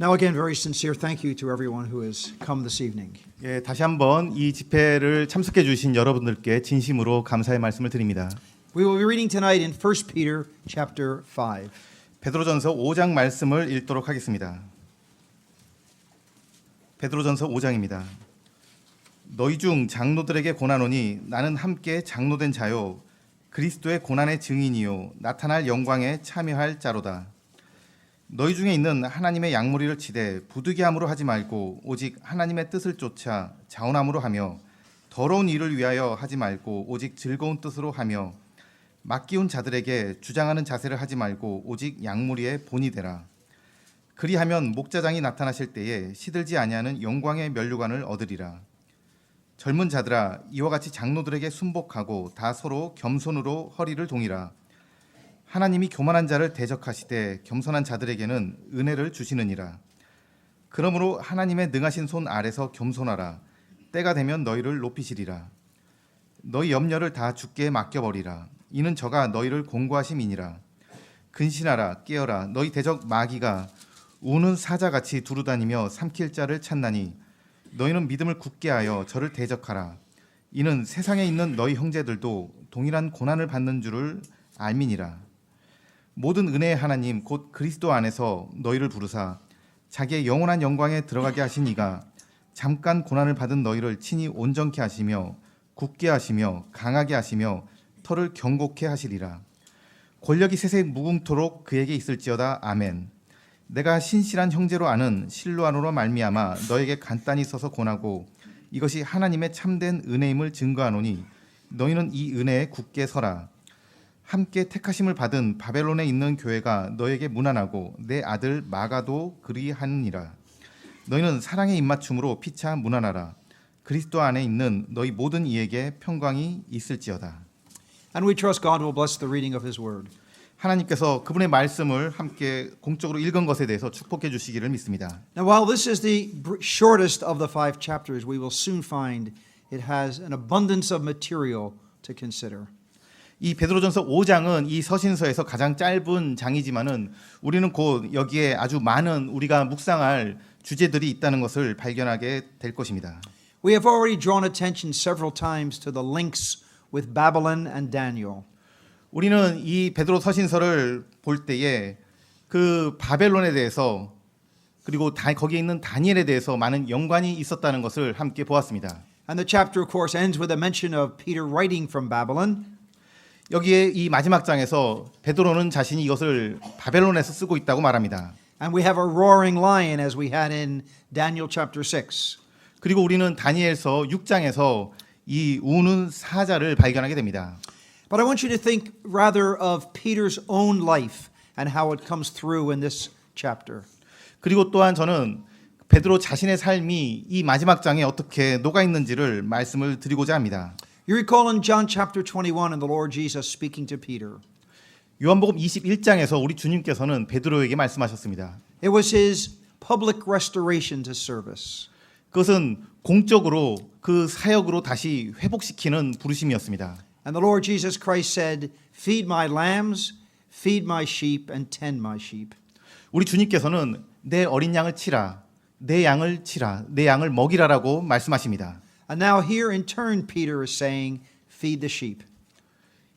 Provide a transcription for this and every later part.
Now again, very sincere thank you to everyone who has come this evening. 예, 다시 한번 이 집회를 참석해 주신 여러분들께 진심으로 감사의 말씀을 드립니다. We will be reading tonight in 1 Peter chapter 5. 베드로전서 5장 말씀을 읽도록 하겠습니다. 베드로전서 5장입니다. 너희 중 장로들에게 고난오니 나는 함께 장로된 자요 그리스도의 고난의 증인이요 나타날 영광에 참여할 자로다. 너희 중에 있는 하나님의 양무리를 치되 부득이함으로 하지 말고 오직 하나님의 뜻을 쫓아 자원함으로 하며 더러운 일을 위하여 하지 말고 오직 즐거운 뜻으로 하며 맡기운 자들에게 주장하는 자세를 하지 말고 오직 양무리의 본이 되라. 그리하면 목자장이 나타나실 때에 시들지 아니하는 영광의 면류관을 얻으리라. 젊은 자들아 이와 같이 장로들에게 순복하고 다 서로 겸손으로 허리를 동이라. 하나님이 교만한 자를 대적하시되 겸손한 자들에게는 은혜를 주시느니라. 그러므로 하나님의 능하신 손 아래서 겸손하라. 때가 되면 너희를 높이시리라. 너희 염려를 다 주께 맡겨버리라. 이는 저가 너희를 공고하심이니라. 근신하라 깨어라. 너희 대적 마귀가 우는 사자같이 두루다니며 삼킬 자를 찾나니 너희는 믿음을 굳게 하여 저를 대적하라. 이는 세상에 있는 너희 형제들도 동일한 고난을 받는 줄을 알미니라. 모든 은혜의 하나님 곧 그리스도 안에서 너희를 부르사 자기의 영원한 영광에 들어가게 하신 이가 잠깐 고난을 받은 너희를 친히 온전케 하시며 굳게 하시며 강하게 하시며 털을 견고케 하시리라. 권력이 세세 무궁토록 그에게 있을지어다. 아멘. 내가 신실한 형제로 아는 실로아노로 말미암아 너에게 간단히 써서 권하고 이것이 하나님의 참된 은혜임을 증거하노니 너희는 이 은혜에 굳게 서라. 함께 택하심을 받은 바벨론에 있는 교회가 너에게 문안하고 내 아들 마가도 그리하느니라. 너희는 사랑의 입맞춤으로 피차 문안하라. 그리스도 안에 있는 너희 모든 이에게 평강이 있을지어다. And we trust God will bless the reading of His Word. 하나님께서 그분의 말씀을 함께 공적으로 읽은 것에 대해서 축복해 주시기를 믿습니다. Now, while this is the shortest of the 5 chapters, we will soon find it has an abundance of material to consider. 이 베드로전서 5장은 이 서신서에서 가장 짧은 장이지만은 우리는 곧 여기에 아주 많은 우리가 묵상할 주제들이 있다는 것을 발견하게 될 것입니다. We have already drawn attention several times to the links with Babylon and Daniel. 우리는 이 베드로 서신서를 볼 때에 그 바벨론에 대해서 그리고 거기에 있는 다니엘에 대해서 많은 연관이 있었다는 것을 함께 보았습니다. And the chapter, of course, ends with a mention of Peter writing from Babylon. 여기에 이 마지막 장에서 베드로는 자신이 이것을 바벨론에서 쓰고 있다고 말합니다. And we have a roaring lion as we had in Daniel chapter 6. 그리고 우리는 다니엘서 6장에서 이 우는 사자를 발견하게 됩니다. But I want you to think rather of Peter's own life and how it comes through in this chapter. 그리고 또한 저는 베드로 자신의 삶이 이 마지막 장에 어떻게 녹아 있는지를 말씀을 드리고자 합니다. You recall in John chapter 21 and the Lord Jesus speaking to Peter. 요한복음 21장에서 우리 주님께서는 베드로에게 말씀하셨습니다. It was his public restoration to service. 그것은 공적으로 그 사역으로 다시 회복시키는 부르심이었습니다. And the Lord Jesus Christ said, "Feed my lambs, feed my sheep, and tend my sheep." 우리 주님께서는 내 어린 양을 치라, 내 양을 치라, 내 양을 먹이라라고 말씀하십니다. And now here in turn Peter is saying, "Feed the sheep."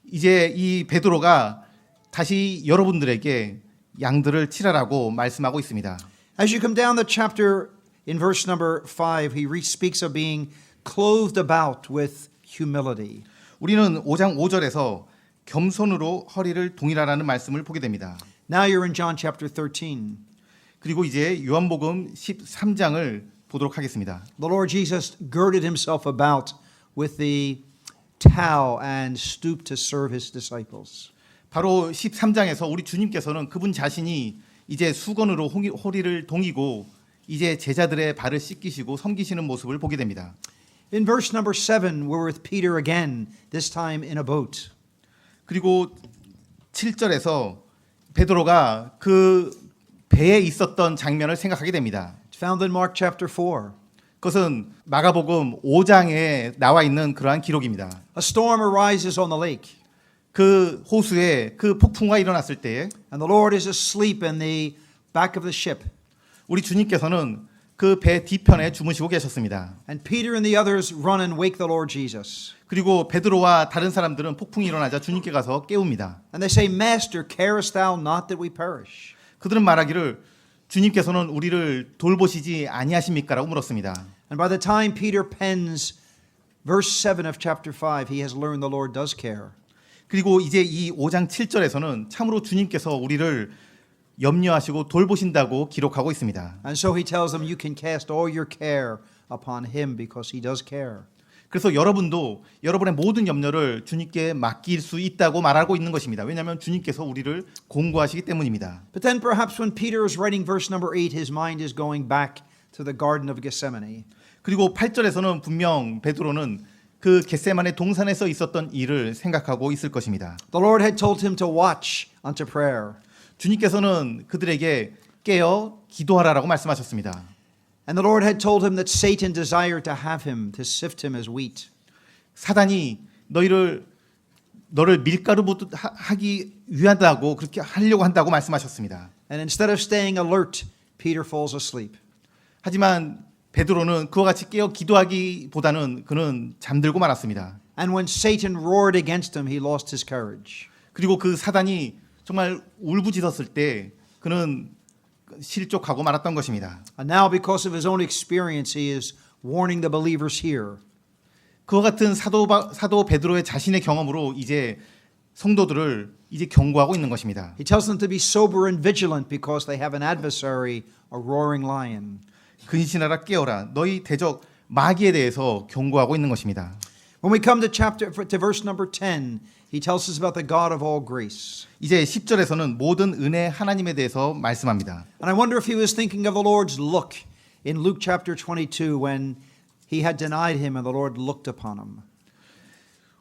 이제 이 베드로가 다시 여러분들에게 양들을 치라라고 말씀하고 있습니다. As you come down the chapter in verse number 5, he speaks of being clothed about with humility. 우리는 5장 5절에서 겸손으로 허리를 동이라라는 말씀을 보게 됩니다. Now you're in John chapter 13. 그리고 이제 요한복음 13장을 보도록 하겠습니다. The Lord Jesus girded himself about with the towel and stooped to serve his disciples. 바로 13장에서 우리 주님께서는 그분 자신이 이제 수건으로 허리를 동이고 이제 제자들의 발을 씻기시고 섬기시는 모습을 보게 됩니다. In verse number 7, we're with Peter again, this time in a boat. 그리고 7절에서 베드로가 그 배에 있었던 장면을 생각하게 됩니다. It's found in Mark chapter 4. 그것은 마가복음 5장에 나와 있는 그러한 기록입니다. A storm arises on the lake. 그 호수에 그 폭풍우가 일어났을 때에 And the Lord is asleep in the back of the ship. 우리 주님께서는 그 배 뒤편에 주무시고 계셨습니다. And Peter and the others run and wake the Lord Jesus. 그리고 베드로와 다른 사람들은 폭풍이 일어나자 주님께 가서 깨웁니다. And they say, Master, carest thou not that we perish? 그들은 말하기를 주님께서는 우리를 돌보시지 아니하십니까라고 물었습니다. And by the time Peter pens verse 7 of chapter 5, he has learned the Lord does care. 그리고 이제 이 5장 7절에서는 참으로 주님께서 우리를 염려하시고 돌보신다고 기록하고 있습니다. And so he tells them, you can cast all your care upon him because he does care. 그래서 여러분도 여러분의 모든 염려를 주님께 맡길 수 있다고 말하고 있는 것입니다. 왜냐하면 주님께서 우리를 공고하시기 때문입니다. But then perhaps when Peter is writing verse number 8, his mind is going back to the Garden of Gethsemane. 그리고 8절에서는 분명 베드로는 그 겟세마네 동산에서 있었던 일을 생각하고 있을 것입니다. The Lord had told him to watch unto prayer. 주님께서는 그들에게 깨어 기도하라라고 말씀하셨습니다. And the Lord had told him that Satan desired to have him, to sift him as wheat. 사단이 너를 밀가루 하기 위하다고 그렇게 하려고 한다고 말씀하셨습니다. And instead of staying alert, Peter falls asleep. 하지만 베드로는 그와 같이 깨어 기도하기보다는 그는 잠들고 말았습니다. And when Satan roared against him, he lost his courage. 그리고 그 사단이 정말 울부짖었을 때 그는 실족하고 말았던 것입니다. And now because of his own experience, he is warning the believers here. 그와 같은 사도 베드로의 자신의 경험으로 이제 성도들을 이제 경고하고 있는 것입니다. He tells them to be sober and vigilant because they have an adversary, a roaring lion. 근신하라 깨어라 너희 대적 마귀에 대해서 경고하고 있는 것입니다. When we come to verse number 10, he tells us about the God of all grace. 이제 10절에서는 모든 은혜 하나님에 대해서 말씀합니다. And I wonder if he was thinking of the Lord's look in Luke chapter 22 when he had denied him and the Lord looked upon him.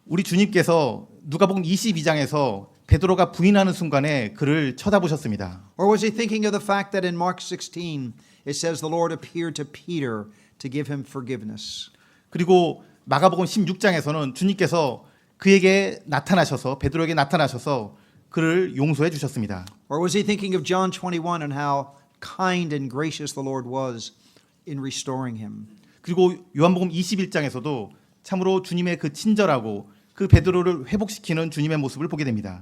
우리 주님께서 누가복음 22장에서 베드로가 부인하는 순간에 그를 쳐다보셨습니다. Or was he thinking of the fact that in Mark 16 it says the Lord appeared to Peter to give him forgiveness? 그리고 마가복음 16장에서는 주님께서 그에게 나타나셔서 베드로에게 나타나셔서 그를 용서해 주셨습니다. Or was he thinking of John 21 and how kind and gracious the Lord was in restoring him? 그리고 요한복음 21장에서도 참으로 주님의 그 친절하고 그 베드로를 회복시키는 주님의 모습을 보게 됩니다.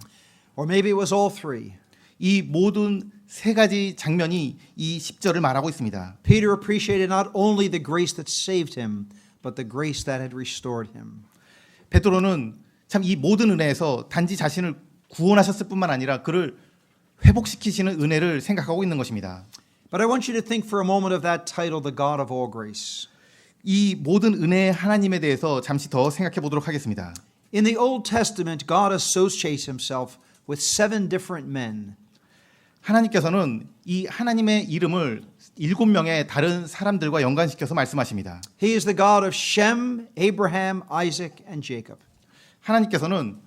Or maybe it was all three. 이 모든 세 가지 장면이 이 10절을 말하고 있습니다. Peter appreciated not only the grace that saved him, but the grace that had restored him. 베드로는 참 이 모든 은혜에서 단지 자신을 구원하셨을 뿐만 아니라 그를 회복시키시는 은혜를 생각하고 있는 것입니다. But I want you to think for a moment of that title, the God of all grace. 이 모든 은혜의 하나님에 대해서 잠시 더 생각해 보도록 하겠습니다. In the Old Testament, God associates himself with 7 different men. 하나님께서는 이 하나님의 이름을 7명의 다른 사람들과 연관시켜서 말씀하십니다. He is the God of Shem, Abraham, Isaac, and Jacob. 하나님께서는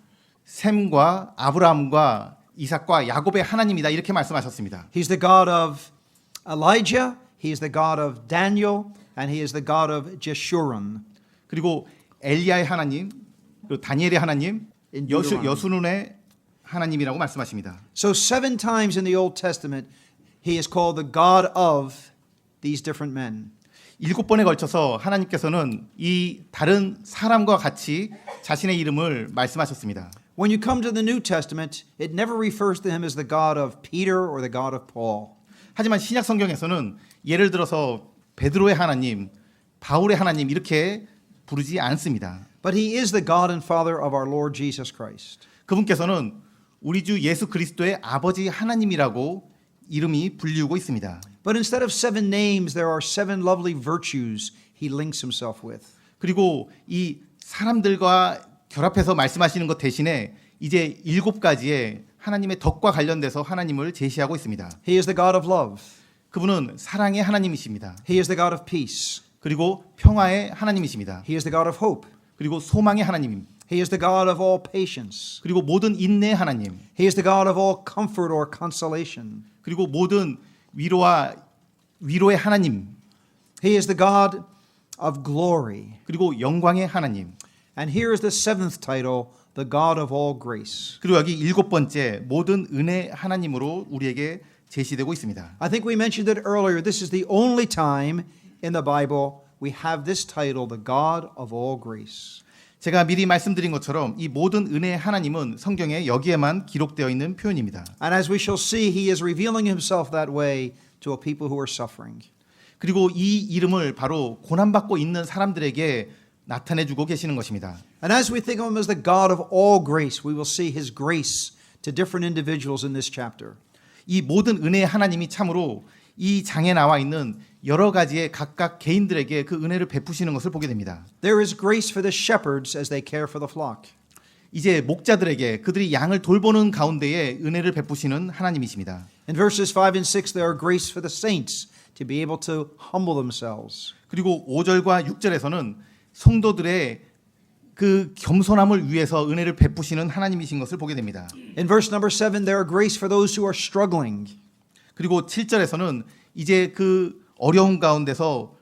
셈과 아브라함과 이삭과 야곱의 하나님이다 이렇게 말씀하셨습니다. He's the God of Elijah, he is the God of Daniel, and he is the God of Jeshurun. 그리고 엘리야의 하나님, 그리고 다니엘의 하나님, 여수눈의 하나님이라고 말씀하십니다. So 7 times in the Old Testament, he is called the God of these different men. 7번에 걸쳐서 하나님께서는 이 다른 사람과 같이 자신의 이름을 말씀하셨습니다. When you come to the New Testament, it never refers to him as the God of Peter or the God of Paul. 하지만 신약 성경에서는 예를 들어서 베드로의 하나님, 바울의 하나님 이렇게 부르지 않습니다. But he is the God and Father of our Lord Jesus Christ. 그분께서는 우리 주 예수 그리스도의 아버지 하나님이라고 이름이 불리우고 있습니다. But instead of 7 names, there are 7 lovely virtues he links himself with. 그리고 이 사람들과 결합해서 말씀하시는 것 대신에 이제 7가지의 하나님의 덕과 관련돼서 하나님을 제시하고 있습니다. He is the God of love. 그분은 사랑의 하나님이십니다. He is the God of peace. 그리고 평화의 하나님이십니다. He is the God of hope. 그리고 소망의 하나님입니다. He is the God of all patience. 그리고 모든 인내의 하나님. He is the God of all comfort or consolation. 그리고 모든 위로의 하나님. He is the God of glory. 그리고 영광의 하나님. And here is the 7th title, the God of all grace. 그리고 여기 7번째 모든 은혜 하나님으로 우리에게 제시되고 있습니다. I think we mentioned it earlier. This is the only time in the Bible we have this title, the God of all grace. 제가 미리 말씀드린 것처럼 이 모든 은혜의 하나님은 성경에 여기에만 기록되어 있는 표현입니다. And as we shall see, he is revealing himself that way to a people who are suffering. 그리고 이 이름을 바로 고난받고 있는 사람들에게 나타내주고 계시는 것입니다. And as we think of him as the God of all grace, we will see his grace to different individuals in this chapter. 이 모든 은혜의 하나님이 참으로 이 장에 나와 있는 여러 가지의 각각 개인들에게 그 은혜를 베푸시는 것을 보게 됩니다. There is grace for the shepherds as they care for the flock. 이제 목자들에게 그들이 양을 돌보는 가운데에 은혜를 베푸시는 하나님이십니다. In verses 5 and 6, there are grace for the saints to be able to humble themselves. 그리고 5절과 6절에서는 성도들의 그 겸손함을 위해서 은혜를 베푸시는 하나님이신 것을 보게 됩니다. In verse number 7, there are grace for those who are struggling. 그리고 7절에서는 이제 그 어려움 가운데서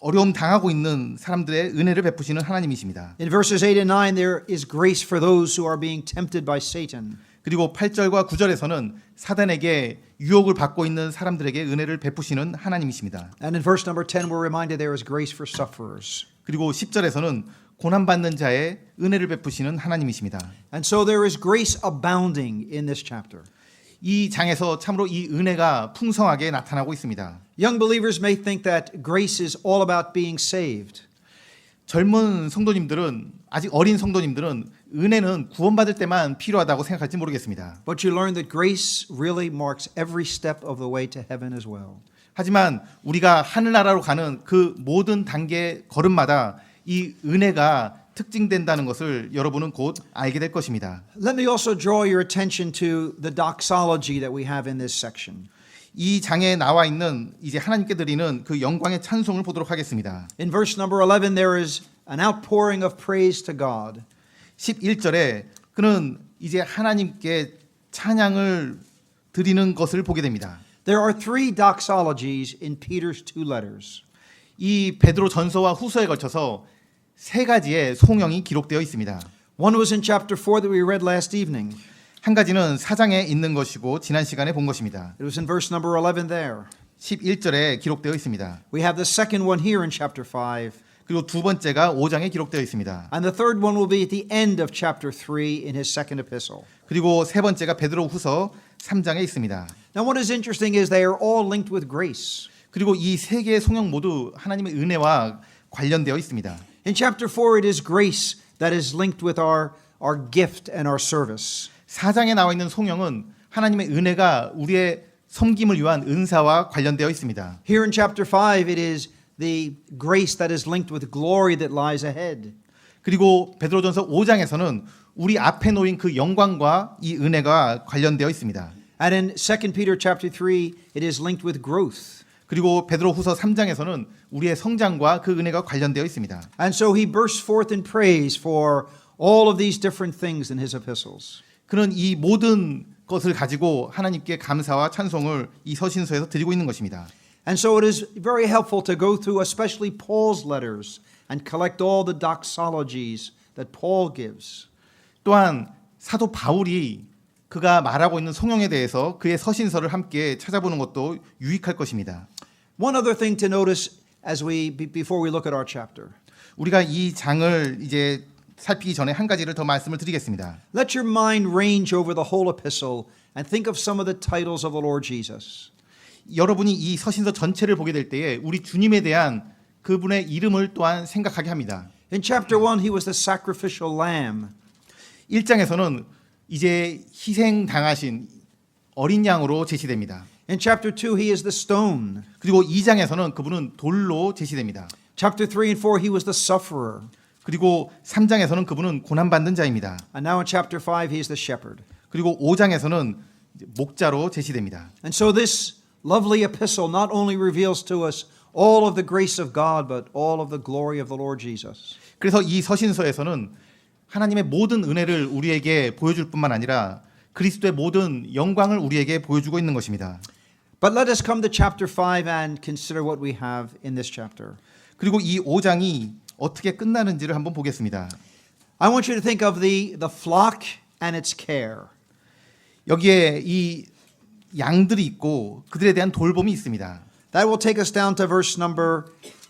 어려움 당하고 있는 사람들의 은혜를 베푸시는 하나님이십니다. In verses 8 and 9, there is grace for those who are being tempted by Satan. 그리고 8절과 9절에서는 사단에게 유혹을 받고 있는 사람들에게 은혜를 베푸시는 하나님이십니다. And in verse number 10, we're reminded there is grace for sufferers. 그리고 10절에서는 고난받는 자의 은혜를 베푸시는 하나님이십니다. And so there is grace abounding in this chapter. 이 장에서 참으로 이 은혜가 풍성하게 나타나고 있습니다. Young believers may think that grace is all about being saved. 젊은 성도님들은 아직 어린 성도님들은 은혜는 구원받을 때만 필요하다고 생각할지 모르겠습니다. But you learn that grace really marks every step of the way to heaven as well. 하지만 우리가 하늘나라로 가는 그 모든 단계 걸음마다 이 은혜가 특징된다는 것을 여러분은 곧 알게 될 것입니다. Let me also draw your attention to the doxology that we have in this section. 이 장에 나와 있는 이제 하나님께 드리는 그 영광의 찬송을 보도록 하겠습니다. In verse number 11, there is an outpouring of praise to God. 11절에 그는 이제 하나님께 찬양을 드리는 것을 보게 됩니다. There are three doxologies in Peter's two letters. 이 베드로 전서와 후서에 걸쳐서 세 가지의 송영이 기록되어 있습니다. One was in chapter 4 that we read last evening. 한 가지는 4장에 있는 것이고 지난 시간에 본 것입니다. It was in verse number 11 there. 11절에 기록되어 있습니다. We have the second one here in chapter 5. 그리고 두 번째가 5장에 기록되어 있습니다. And the third one will be at the end of chapter 3 in his second epistle. 그리고 세 번째가 베드로 후서 3장에 있습니다. Now what is interesting is they are all linked with grace. 그리고 이 세 개의 송영 모두 하나님의 은혜와 관련되어 있습니다. In chapter 4 it is grace that is linked with our gift and our service. 4장에 나와 있는 송영은 하나님의 은혜가 우리의 섬김을 위한 은사와 관련되어 있습니다. Here in chapter 5 it is the grace that is linked with glory that lies ahead. 그리고 베드로전서 5장에서는 우리 앞에 놓인 그 영광과 이 은혜가 관련되어 있습니다. And in 2 Peter chapter 3 it is linked with growth. 그리고 베드로 후서 3장에서는 우리의 성장과 그 은혜가 관련되어 있습니다. And so he bursts forth in praise for all of these different things in his epistles. 그는 이 모든 것을 가지고 하나님께 감사와 찬송을 이 서신서에서 드리고 있는 것입니다. And so it is very helpful to go through especially Paul's letters and collect all the doxologies that Paul gives. 또한 사도 바울이 그가 말하고 있는 송영에 대해서 그의 서신서를 함께 찾아보는 것도 유익할 것입니다. One other thing to notice as before we look at our chapter. 우리가 이 장을 이제 살피기 전에 한 가지를 더 말씀을 드리겠습니다. Let your mind range over the whole epistle and think of some of the titles of the Lord Jesus. 여러분이 이 서신서 전체를 보게 될 때에 우리 주님에 대한 그분의 이름을 또한 생각하게 합니다. In chapter 1 he was the sacrificial lamb. 1장에서는 이제 희생 당하신 어린 양으로 제시됩니다. In chapter 2 he is the stone. 그리고 2장에서는 그분은 돌로 제시됩니다. Chapter 3 and 4 he was the sufferer. 그리고 3장에서는 그분은 고난받는 자입니다. And now in chapter 5 he is the shepherd. 그리고 5장에서는 목자로 제시됩니다. And so this lovely epistle not only reveals to us all of the grace of God but all of the glory of the Lord Jesus. 그래서 이 서신서에서는 하나님의 모든 은혜를 우리에게 보여줄 뿐만 아니라 그리스도의 모든 영광을 우리에게 보여주고 있는 것입니다. But let us come to chapter 5 and consider what we have in this chapter. 그리고 이 5장이 어떻게 끝나는지를 한번 보겠습니다. I want you to think of the flock and its care. 여기에 이 양들이 있고 그들에 대한 돌봄이 있습니다. That will take us down to verse number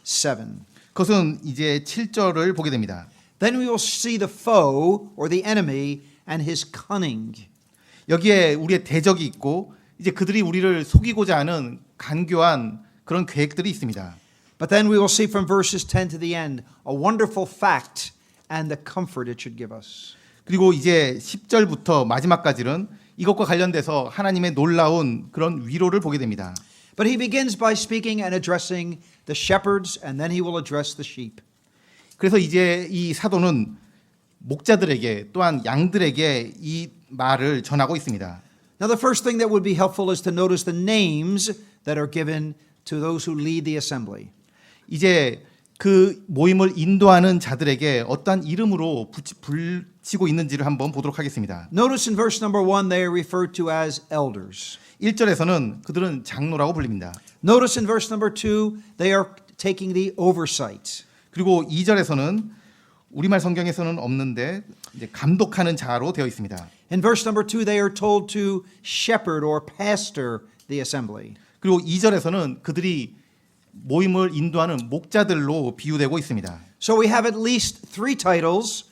7. 그것은 이제 7절을 보게 됩니다. Then we will see the foe or the enemy and his cunning. 여기에 우리의 대적이 있고 이제 그들이 우리를 속이고자 하는 간교한 그런 계획들이 있습니다. But then we will see from verses 10 to the end a wonderful fact and the comfort it should give us. 그리고 이제 10절부터 마지막까지는 이것과 관련돼서 하나님의 놀라운 그런 위로를 보게 됩니다. But he begins by speaking and addressing the shepherds, and then he will address the sheep. 그래서 이제 이 사도는 목자들에게 또한 양들에게 이 말을 전하고 있습니다. Now, the first thing that would be helpful is to notice the names that are given to those who lead the assembly. 이제 그 모임을 인도하는 자들에게 어떠한 이름으로 붙이고 있는지를 한번 보도록 하겠습니다. Notice in verse number 1 they are referred to as elders. 1절에서는 그들은 장로라고 불립니다. Notice in verse number 2 they are taking the oversight. 그리고 2절에서는 우리말 성경에서는 없는데 이제 감독하는 자로 되어 있습니다. In verse number 2 they are told to shepherd or pastor the assembly. 그리고 2절에서는 그들이 모임을 인도하는 목자들로 비유되고 있습니다. So we have at least 3 titles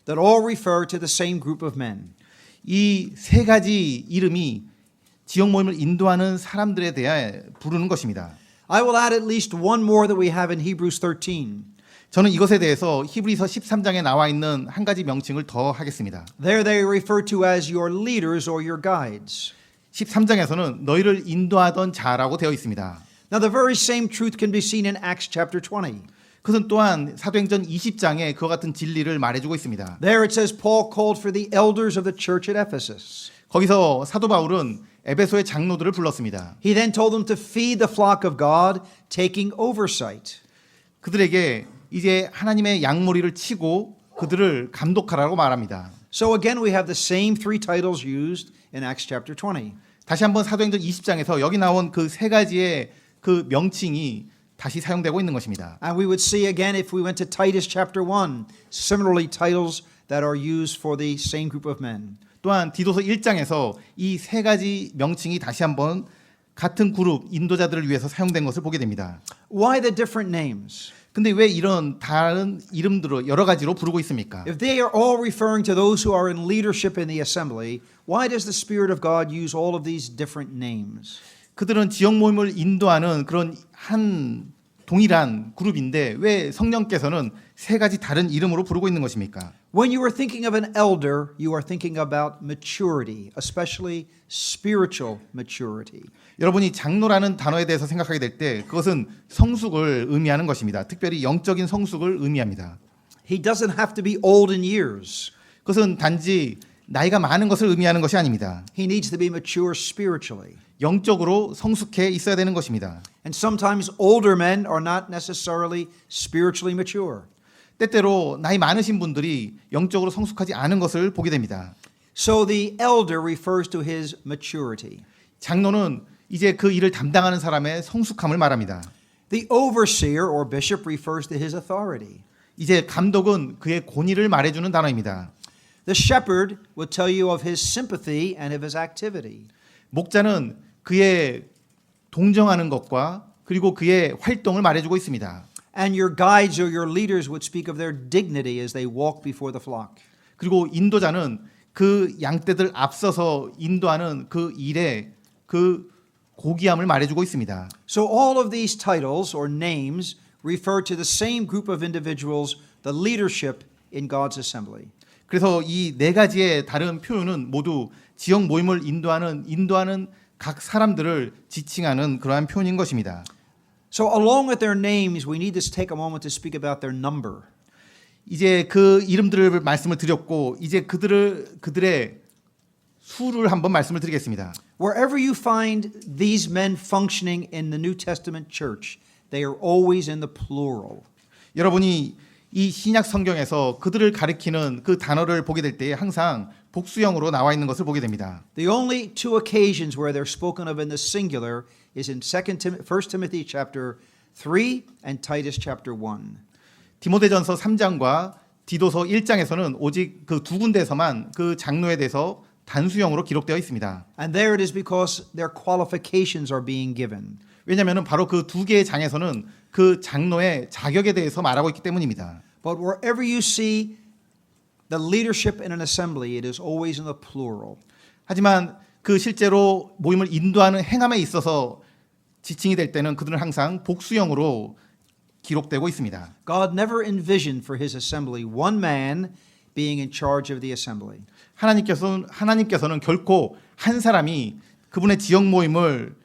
that all refer to the same group of men. 이 세 가지 이름이 지역 모임을 인도하는 사람들에 대해 부르는 것입니다. I will add at least one more that we have in Hebrews 13. 저는 이것에 대해서 히브리서 13장에 나와 있는 한 가지 명칭을 더 하겠습니다. There they are referred to as your leaders or your guides. 13장에서는 너희를 인도하던 자라고 되어 있습니다. Now the very same truth can be seen in Acts chapter 20. 그것은 또한 사도행전 20장에 그와 같은 진리를 말해주고 있습니다. There it says Paul called for the elders of the church at Ephesus. 거기서 사도 바울은 에베소의 장로들을 불렀습니다. He then told them to feed the flock of God, taking oversight. 그들에게 이제 하나님의 양머리를 치고 그들을 감독하라고 말합니다. So again we have the same 3 titles used in Acts chapter 20. 다시 한번 사도행전 20장에서 여기 나온 그 세 가지의 그 명칭이 다시 사용되고 있는 것입니다. And we would see again if we went to Titus chapter 1, similarly titles that are used for the same group of men. 또한 디도서 1장에서 이 세 가지 명칭이 다시 한번 같은 그룹 인도자들을 위해서 사용된 것을 보게 됩니다. Why the different names? 근데 왜 이런 다른 이름들을 여러 가지로 부르고 있습니까? If they are all referring to those who are in leadership in the assembly, why does the Spirit of God use all of these different names? 그들은 지역 모임을 인도하는 그런 한 동일한 그룹인데 왜 성령께서는 세 가지 다른 이름으로 부르고 있는 것입니까? When you are thinking of an elder, you are thinking about maturity, especially spiritual maturity. 여러분이 장로라는 단어에 대해서 생각하게 될 때 그것은 성숙을 의미하는 것입니다. 특별히 영적인 성숙을 의미합니다. He doesn't have to be old in years. 그것은 단지 나이가 많은 것을 의미하는 것이 아닙니다. He needs to be mature spiritually. 영적으로 성숙해 있어야 되는 것입니다. And sometimes older men are not necessarily spiritually mature. 때때로 나이 많으신 분들이 영적으로 성숙하지 않은 것을 보게 됩니다. So the elder refers to his maturity. 장로는 이제 그 일을 담당하는 사람의 성숙함을 말합니다. The overseer or bishop refers to his authority. 이제 감독은 그의 권위를 말해주는 단어입니다. The shepherd will tell you of his sympathy and of his activity. 목자는 그의 동정하는 것과 그리고 그의 활동을 말해주고 있습니다. And your guides or your leaders would speak of their dignity as they walk before the flock. 그리고 인도자는 그 양떼들 앞서서 인도하는 그 일에 그 고귀함을 말해주고 있습니다. So all of these titles or names refer to the same group of individuals, the leadership in God's assembly. 그래서 이 네 가지의 다른 표현은 모두 지역 모임을 인도하는 각 사람들을 지칭하는 그러한 표현인 것입니다. So along with their names, we need to take a moment to speak about their number. 이제 그 이름들을 말씀을 드렸고 이제 그들의 수를 한번 말씀을 드리겠습니다. Wherever you find these men functioning in the New Testament church, they are always in the plural. 여러분이 이 신약 성경에서 그들을 가리키는 그 단어를 보게 될 때 항상 복수형으로 나와 있는 것을 보게 됩니다. The only 2 occasions where they're spoken of in the singular is in 1 Timothy chapter 3 and Titus chapter 1. 디모데전서 3장과 디도서 1장에서는 오직 그 두 군데에서만 그 장로에 대해서 단수형으로 기록되어 있습니다. And there it is because their qualifications are being given. 왜냐하면 바로 그 두 개의 장에서는 그 장로의 자격에 대해서 말하고 있기 때문입니다. But wherever you see the leadership in an assembly, it is always in the plural. 하지만 그 실제로 모임을 인도하는 행함에 있어서 지칭이 될 때는 그들은 항상 복수형으로 기록되고 있습니다. God never envisioned for his assembly one man being in charge of the assembly. 하나님께서는 결코 한 사람이 그분의 지역 모임을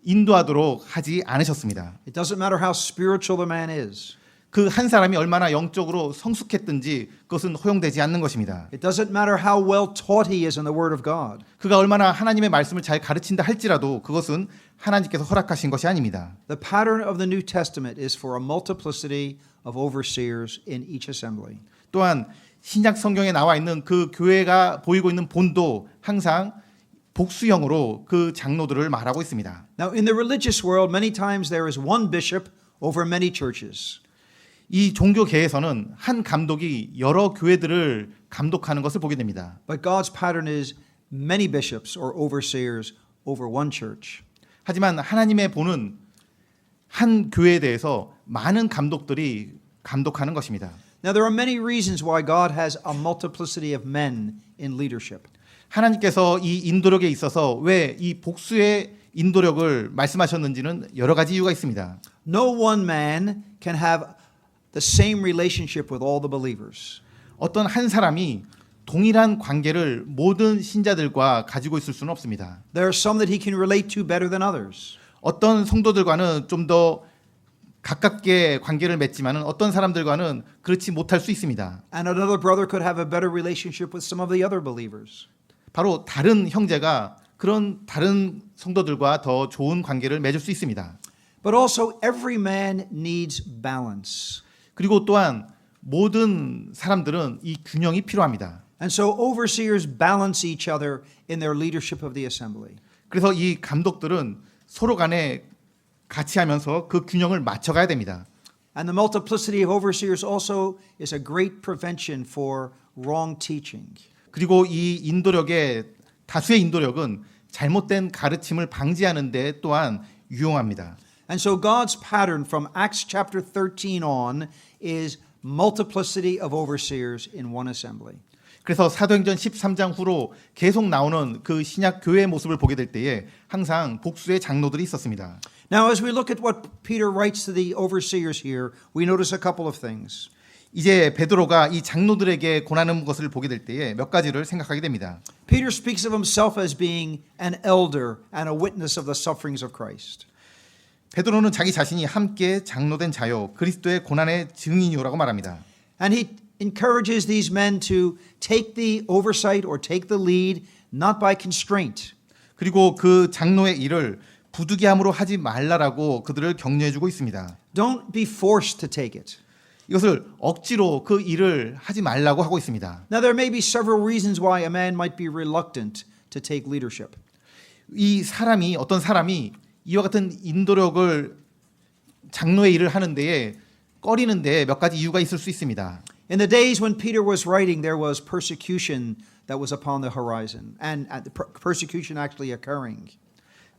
인도하도록 하지 않으셨습니다. It doesn't matter how spiritual the man is. 그 한 사람이 얼마나 영적으로 성숙했든지 그것은 허용되지 않는 것입니다. It doesn't matter how well taught he is in the Word of God. 그가 얼마나 하나님의 말씀을 잘 가르친다 할지라도 그것은 하나님께서 허락하신 것이 아닙니다. The pattern of the New Testament is for a multiplicity of overseers in each assembly. 또한 신약 성경에 나와 있는 그 교회가 보이고 있는 본도 항상 복수형으로 그 장로들을 말하고 있습니다. Now, in the religious world, many times there is one bishop over many churches. 이 종교계에서는 한 감독이 여러 교회들을 감독하는 것을 보게 됩니다. But God's pattern is many bishops or overseers over one church. 하지만 하나님의 본은 한 교회에 대해서 많은 감독들이 감독하는 것입니다. Now, there are many reasons why God has a multiplicity of men in leadership. 하나님께서 이 인도력에 있어서 왜 이 복수의 인도력을 말씀하셨는지는 여러 가지 이유가 있습니다. No one man can have the same relationship with all the believers. 어떤 한 사람이 동일한 관계를 모든 신자들과 가지고 있을 수는 없습니다. There are some that he can relate to better than others. 어떤 성도들과는 좀 더 가깝게 관계를 맺지만은 어떤 사람들과는 그렇지 못할 수 있습니다. And another brother could have a better relationship with some of the other believers. 바로 다른 형제가 그런 다른 성도들과 더 좋은 관계를 맺을 수 있습니다. But also every man needs balance. 그리고 또한 모든 사람들은 이 균형이 필요합니다. And so overseers balance each other in their leadership of the assembly. 그래서 이 감독들은 서로 간에 같이 하면서 그 균형을 맞춰가야 됩니다. And the multiplicity of overseers also is a great prevention for wrong teaching. 그리고 이 인도력의 다수의 인도력은 잘못된 가르침을 방지하는 데 또한 유용합니다. And so God's pattern from Acts chapter 13 on is multiplicity of overseers in one assembly. 그래서 사도행전 13장 후로 계속 나오는 그 신약 교회의 모습을 보게 될 때에 항상 복수의 장로들이 있었습니다. Now, as we look at what Peter writes to the overseers here, we notice a couple of things. 이제 베드로가 이 장로들에게 권하는 것을 보게 될 때에 몇 가지를 생각하게 됩니다. Peter speaks of himself as being an elder and a witness of the sufferings of Christ. 베드로는 자기 자신이 함께 장로된 자요 그리스도의 고난의 증인이요라고 말합니다. And he encourages these men to take the oversight or take the lead not by constraint. 그리고 그 장로의 일을 부득이함으로 하지 말라라고 그들을 격려해주고 있습니다. Don't be forced to take it. 이것을 억지로 그 일을 하지 말라고 하고 있습니다. Now, there may be several reasons why a man might be reluctant to take leadership. 어떤 사람이 이와 같은 인도력을 장로의 일을 하는 데에 꺼리는 데에 몇 가지 이유가 있을 수 있습니다. In the days when Peter was writing, there was persecution that was upon the horizon, and the persecution actually occurring.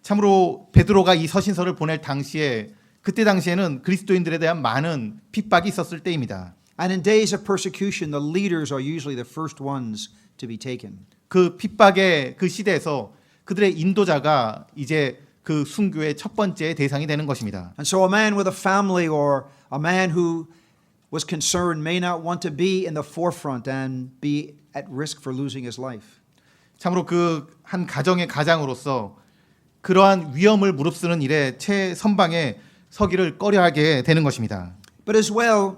참으로 베드로가 이 서신서를 보낼 당시에 그때 당시에는 그리스도인들에 대한 많은 핍박이 있었을 때입니다. And in days of persecution, the leaders are usually the first ones to be taken. 그 핍박의 그 시대에서 그들의 인도자가 이제 그 순교의 첫 번째 대상이 되는 것입니다. And so a man with a family or a man who was concerned may not want to be in the forefront and be at risk for losing his life. 참으로 그 한 가정의 가장으로서 그러한 위험을 무릅쓰는 일에 최선방에 서기를 꺼려하게 되는 것입니다. But as well,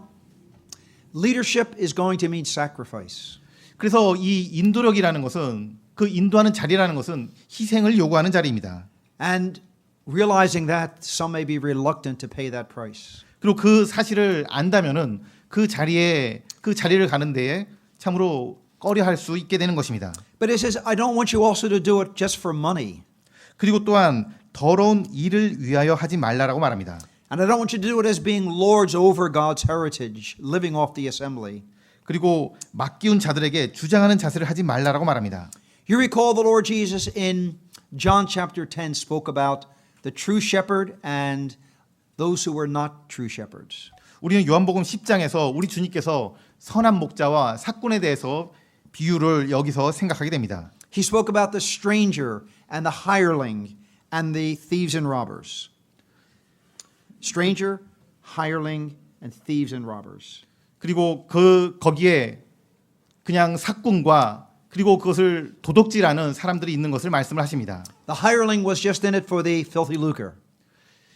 leadership is going to mean sacrifice. 그래서 이 인도력이라는 것은 그 인도하는 자리라는 것은 희생을 요구하는 자리입니다. And realizing that, some may be reluctant to pay that price. 그리고 그 사실을 안다면은 그 자리를 가는 데에 참으로 꺼려할 수 있게 되는 것입니다. But it says, I don't want you also to do it just for money. 그리고 또한 더러운 일을 위하여 하지 말라라고 말합니다. And I don't want you to do it as being lords over God's heritage, living off the assembly. 그리고 맡기운 자들에게 주장하는 자세를 하지 말라라고 말합니다. You recall the Lord Jesus in John chapter 10 spoke about the true shepherd and those who were not true shepherds. 우리는 요한복음 10장에서 우리 주님께서 선한 목자와 삭군에 대해서 비유를 여기서 생각하게 됩니다. He spoke about the stranger and the hireling and the thieves and robbers. Stranger, hireling, and thieves and robbers. 그리고 거기에 그냥 삭군과 그리고 그것을 도둑질하는 사람들이 있는 것을 말씀을 하십니다. The hireling was just in it for the filthy lucre.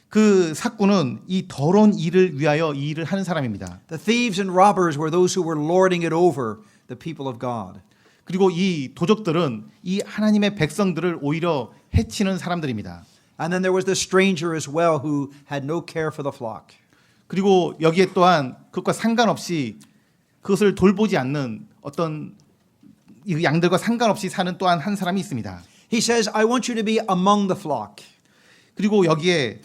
그 삭군은 이 더러운 일을 위하여 이 일을 하는 사람입니다. The thieves and robbers were those who were lording it over the people of God. 그리고 이 도적들은 이 하나님의 백성들을 오히려 해치는 사람들입니다. And then there was the stranger as well who had no care for the flock. 그리고 여기에 또한 그것과 상관없이 그것을 돌보지 않는 어떤 이 양들과 상관없이 사는 또한 한 사람이 있습니다. He says, I want you to be among the flock. 그리고 여기에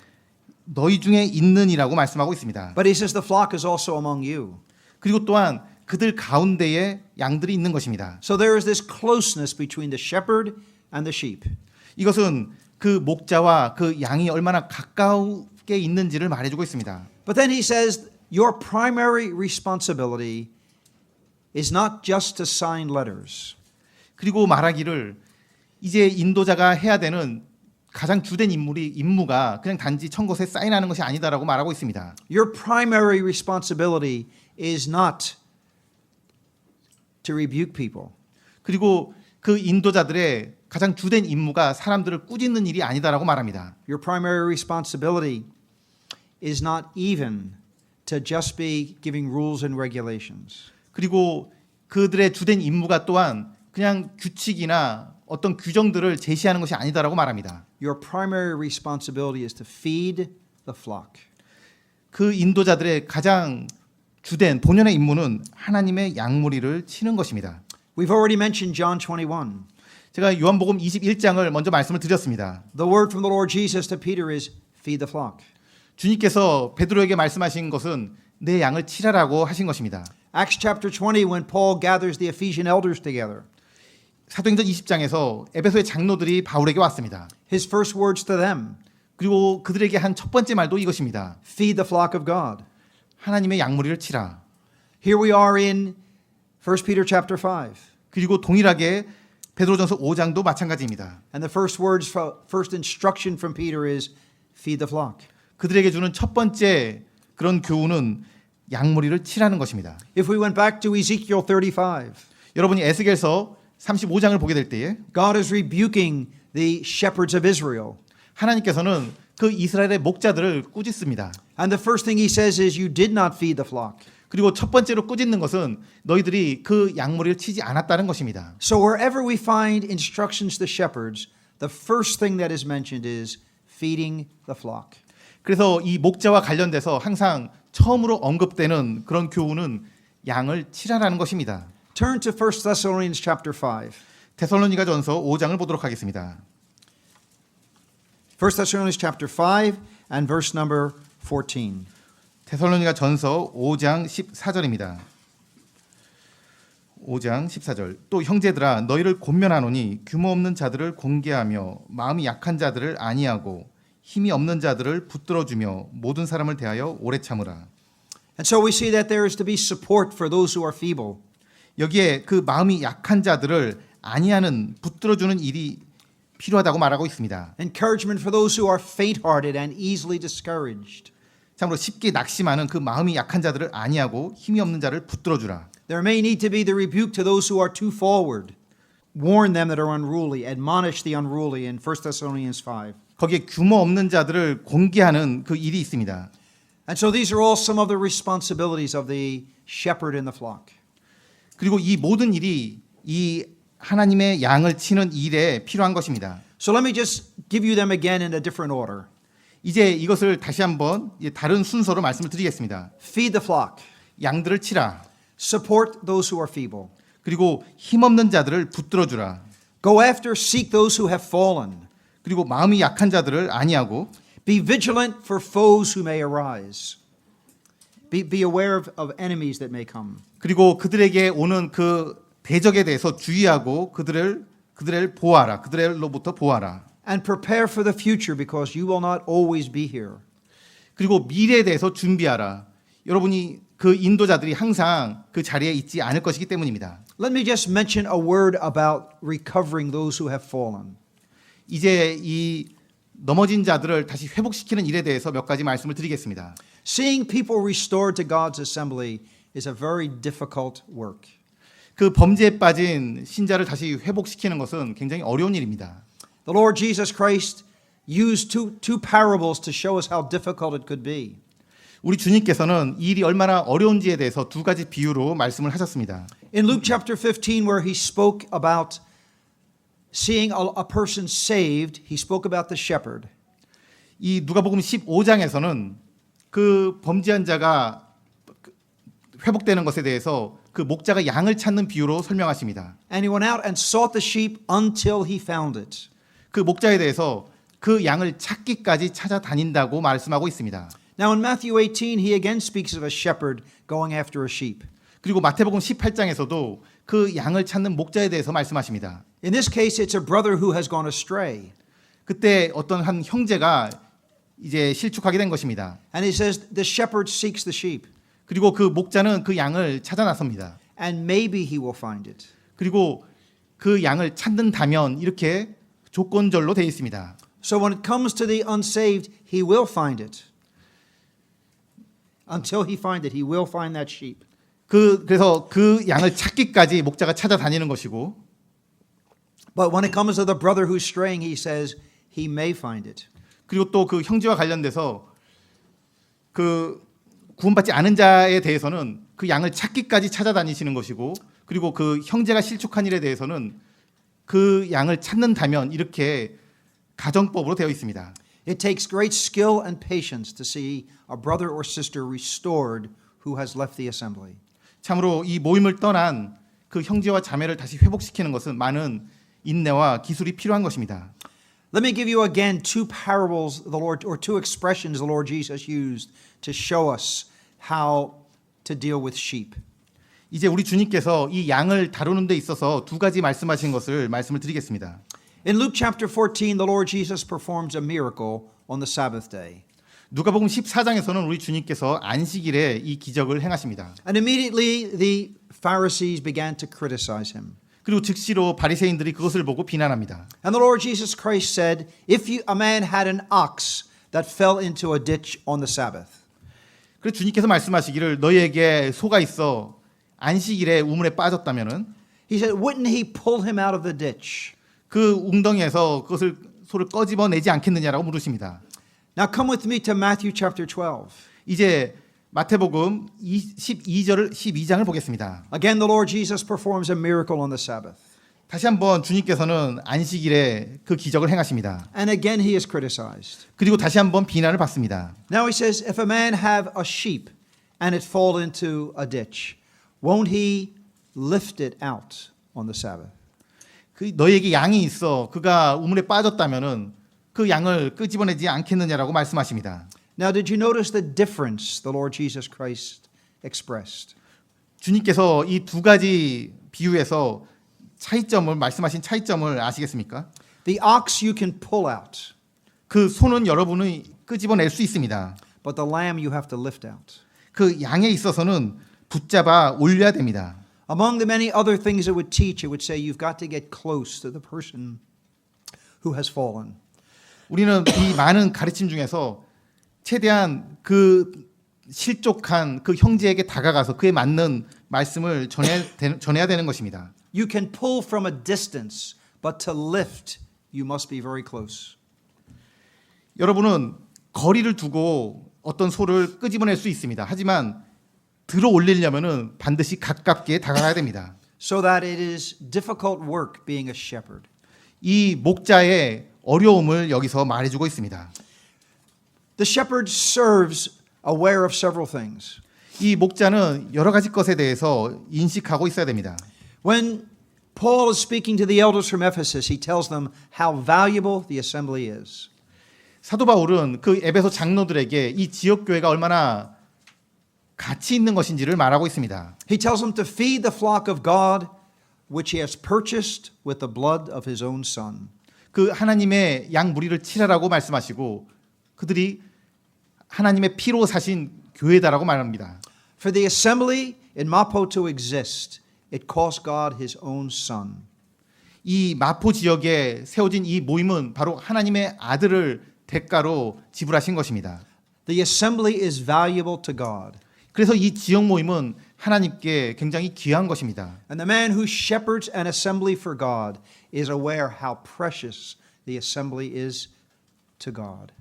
너희 중에 있는이라고 말씀하고 있습니다. But he says the flock is also among you. 그리고 또한 그들 가운데에 양들이 있는 것입니다. So there is this closeness between the shepherd and the sheep. 이것은 그 목자와 그 양이 얼마나 가까우게 있는지를 말해주고 있습니다. But then he says your primary responsibility is not just to sign letters. 그리고 말하기를 이제 인도자가 해야 되는 가장 주된 임무가 그냥 단지 천것에 사인하는 것이 아니다라고 말하고 있습니다. Your primary responsibility is not to rebuke people. 그리고 그 인도자들의 가장 주된 임무가 사람들을 꾸짖는 일이 아니다라고 말합니다. Your primary responsibility is not even to just be giving rules and regulations. 그리고 그들의 주된 임무가 또한 그냥 규칙이나 어떤 규정들을 제시하는 것이 아니다라고 말합니다. Your primary responsibility is to feed the flock. 그 인도자들의 가장 주된 본연의 임무는 하나님의 양무리를 치는 것입니다. We've already mentioned John 21. 제가 요한복음 21장을 먼저 말씀을 드렸습니다. The word from the Lord Jesus to Peter is feed the flock. 주님께서 베드로에게 말씀하신 것은 내 양을 치라라고 하신 것입니다. Acts chapter 20 when Paul gathers the Ephesian elders together. 사도행전 20장에서 에베소의 장로들이 바울에게 왔습니다. His first words to them, 그리고 그들에게 한 첫 번째 말도 이것입니다. feed the flock of God. 하나님의 양무리를 치라. Here we are in 1 Peter chapter 5. 그리고 동일하게 베드로전서 5장도 마찬가지입니다. And the first instruction from Peter is feed the flock. 그들에게 주는 첫 번째 그런 교훈은 양무리를 치라는 것입니다. If we went back to Ezekiel 35, 여러분이 에스겔서 35장을 보게 될 때에 God is rebuking the shepherds of Israel. 하나님께서는 그 이스라엘의 목자들을 꾸짖습니다. And the first thing he says is you did not feed the flock. 그리고 첫 번째로 꾸짖는 것은 너희들이 그 양무리를 치지 않았다는 것입니다. So wherever we find instructions to shepherds, the first thing that is mentioned is feeding the flock. 그래서 이 목자와 관련돼서 항상 처음으로 언급되는 그런 교훈은 양을 치라라는 것입니다. Turn to 1 Thessalonians chapter 5. 데살로니가전서 5장을 보도록 하겠습니다. 1 Thessalonians chapter 5 and verse number 14. 데살로니가전서 5장 14절입니다. 5장 14절. 또 형제들아 너희를 권면하노니 규모 없는 자들을 공개하며 마음이 약한 자들을 안위하고 힘이 없는 자들을 붙들어 주며 모든 사람을 대하여 오래 참으라. And so we see that there is to be support for those who are feeble. 여기에 그 마음이 약한 자들을 안위하는 붙들어 주는 일이 필요하다고 말하고 있습니다. Encouragement for those who are faint-hearted and easily discouraged. 참으로 쉽게 낙심하는 그 마음이 약한 자들을 안위하고 힘이 없는 자를 붙들어 주라. There may need to be the rebuke to those who are too forward. Warn them that are unruly. Admonish the unruly in 1 Thessalonians 5. 거기에 규모 없는 자들을 공개하는 그 일이 있습니다. And so these are all some of the responsibilities of the shepherd in the flock. 그리고 이 모든 일이 이 하나님의 양을 치는 일에 필요한 것입니다. So let me just give you them again in a different order. 이제 이것을 다시 한번 다른 순서로 말씀을 드리겠습니다. Feed the flock. 양들을 치라. Support those who are feeble. 그리고 힘없는 자들을 붙들어 주라. Go after, seek those who have fallen. 그리고 마음이 약한 자들을 안위하고 Be vigilant for foes who may arise. Be aware of enemies that may come. 그리고 그들에게 오는 그 대적에 대해서 주의하고 그들을 그들을 보호하라. 그들로부터 보호하라. And prepare for the future because you will not always be here. 그리고 미래에 대해서 준비하라. 여러분이 그 인도자들이 항상 그 자리에 있지 않을 것이기 때문입니다. Let me just mention a word about recovering those who have fallen. 이제 이 넘어진 자들을 다시 회복시키는 일에 대해서 몇 가지 말씀을 드리겠습니다. Seeing people restored to God's assembly is a very difficult work. 그 범죄에 빠진 신자를 다시 회복시키는 것은 굉장히 어려운 일입니다. The Lord Jesus Christ used two parables to show us how difficult it could be. 우리 주님께서는 이 일이 얼마나 어려운지에 대해서 두 가지 비유로 말씀을 하셨습니다. In Luke chapter 15, where he spoke about seeing a person saved, he spoke about the shepherd. 이 누가복음 15장에서는 그 범죄한 자가 회복되는 것에 대해서 그 목자가 양을 찾는 비유로 설명하십니다. And he went out and sought the sheep until he found it. 그 목자에 대해서 그 양을 찾기까지 찾아다닌다고 말씀하고 있습니다. Now in Matthew 18, he again speaks of a shepherd going after a sheep. 그리고 마태복음 18장에서도 그 양을 찾는 목자에 대해서 말씀하십니다. In this case, it's a brother who has gone astray. 그때 어떤 한 형제가 이제 실축하게 된 것입니다. And he says, the shepherd seeks the sheep. 그리고 그 목자는 그 양을 찾아 나섭니다. And maybe he will find it. 그리고 그 양을 찾는다면 이렇게 조건절로 되어 있습니다. So when it comes to the unsaved, he will find it. Until he find it, he will find that sheep. 그래서 그 양을 찾기까지 목자가 찾아다니는 것이고, But when it comes to the brother who's straying, he says he may find it. 그리고 또 그 형제와 관련돼서 그 구원받지 않은 자에 대해서는 그 양을 찾기까지 찾아다니시는 것이고, 그리고 그 형제가 실족한 일에 대해서는 그 양을 찾는다면 이렇게 가정법으로 되어 있습니다. It takes great skill and patience to see a brother or sister restored who has left the assembly. 참으로 이 모임을 떠난 그 형제와 자매를 다시 회복시키는 것은 많은 인내와 기술이 필요한 것입니다. Let me give you again two parables the Lord or two expressions the Lord Jesus used to show us how to deal with sheep. 이제 우리 주님께서 이 양을 다루는 데 있어서 두 가지 말씀하신 것을 말씀을 드리겠습니다. In Luke chapter 14, the Lord Jesus performs a miracle on the Sabbath day. 누가복음 14장에서는 우리 주님께서 안식일에 이 기적을 행하십니다. And immediately the Pharisees began to criticize him. 그리고 즉시로 바리새인들이 그것을 보고 비난합니다. And the Lord Jesus Christ said, if a man had an ox that fell into a ditch on the Sabbath. 그래서 주님께서 말씀하시기를 너희에게 소가 있어 안식일에 우물에 빠졌다면은 He said, wouldn't he pull him out of the ditch? 그 웅덩이에서 그것을 소를 꺼집어내지 않겠느냐라고 물으십니다. Now come with me to Matthew chapter 12. 이제 마태복음 12장을 보겠습니다. Again, the Lord Jesus performs a miracle on the Sabbath. 다시 한번 주님께서는 안식일에 그 기적을 행하십니다. And again, he is criticized. 그리고 다시 한번 비난을 받습니다. Now he says, if a man have a sheep and it fall into a ditch, won't he lift it out on the Sabbath? 그 너희에게 양이 있어 그가 우물에 빠졌다면은 그 양을 끄집어내지 않겠느냐라고 말씀하십니다. Now, did you notice the difference the Lord Jesus Christ expressed? 주님께서 이 두 가지 비유에서 차이점을 말씀하신 차이점을 아시겠습니까? The ox you can pull out, 그 소는 여러분이 끄집어낼 수 있습니다. but the lamb you have to lift out. 그 양에 있어서는 붙잡아 올려야 됩니다. Among the many other things it would teach, it would say you've got to get close to the person who has fallen. 우리는 이 많은 가르침 중에서 최대한 그 실족한 그 형제에게 다가가서 그에 맞는 말씀을 전해야 되는 것입니다. You can pull from a distance, but to lift, you must be very close. 여러분은 거리를 두고 어떤 소를 끄집어낼 수 있습니다. 하지만 들어 올리려면은 반드시 가깝게 다가가야 됩니다. So that it is difficult work being a shepherd. 이 목자의 어려움을 여기서 말해주고 있습니다. The shepherd serves aware of several things. 이 목자는 여러 가지 것에 대해서 인식하고 있어야 됩니다. When Paul is speaking to the elders from Ephesus, he tells them how valuable the assembly is. 사도 바울은 그 에베소 장로들에게 이 지역 교회가 얼마나 가치 있는 것인지를 말하고 있습니다. He tells them to feed the flock of God which he has purchased with the blood of his own son. 그 하나님의 양 무리를 치라라고 말씀하시고 그들이 하나님의 피로 사신 교회다라고 말합니다. For the assembly in Mapo to exist, it cost God his own son. 이 마포 지역에 세워진 이 모임은 바로 하나님의 아들을 대가로 지불하신 것입니다. The assembly is valuable to God. 그래서 이 지역 모임은 하나님께 굉장히 귀한 것입니다. And the man who shepherds an assembly for God is aware how precious the assembly is to God.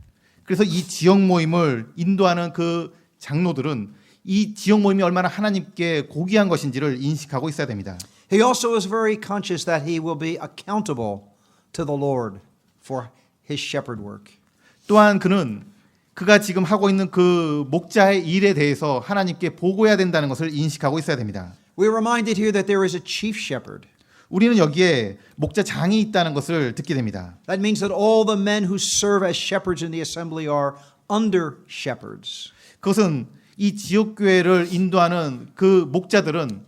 그래서 이 지역 모임을 인도하는 그 장로들은 이 지역 모임이 얼마나 하나님께 고귀한 것인지를 인식하고 있어야 됩니다. He also is very conscious that he will be accountable to the Lord for his shepherd work. 또한 그는 그가 지금 하고 있는 그 목자의 일에 대해서 하나님께 보고해야 된다는 것을 인식하고 있어야 됩니다. We're reminded here that there is a chief shepherd. 우리는 여기에 목자장이 있다는 것을 듣게 됩니다. That means that all the men who serve as shepherds in the assembly are under shepherds. 그것은 이 지역교회를 인도하는 그 목자들은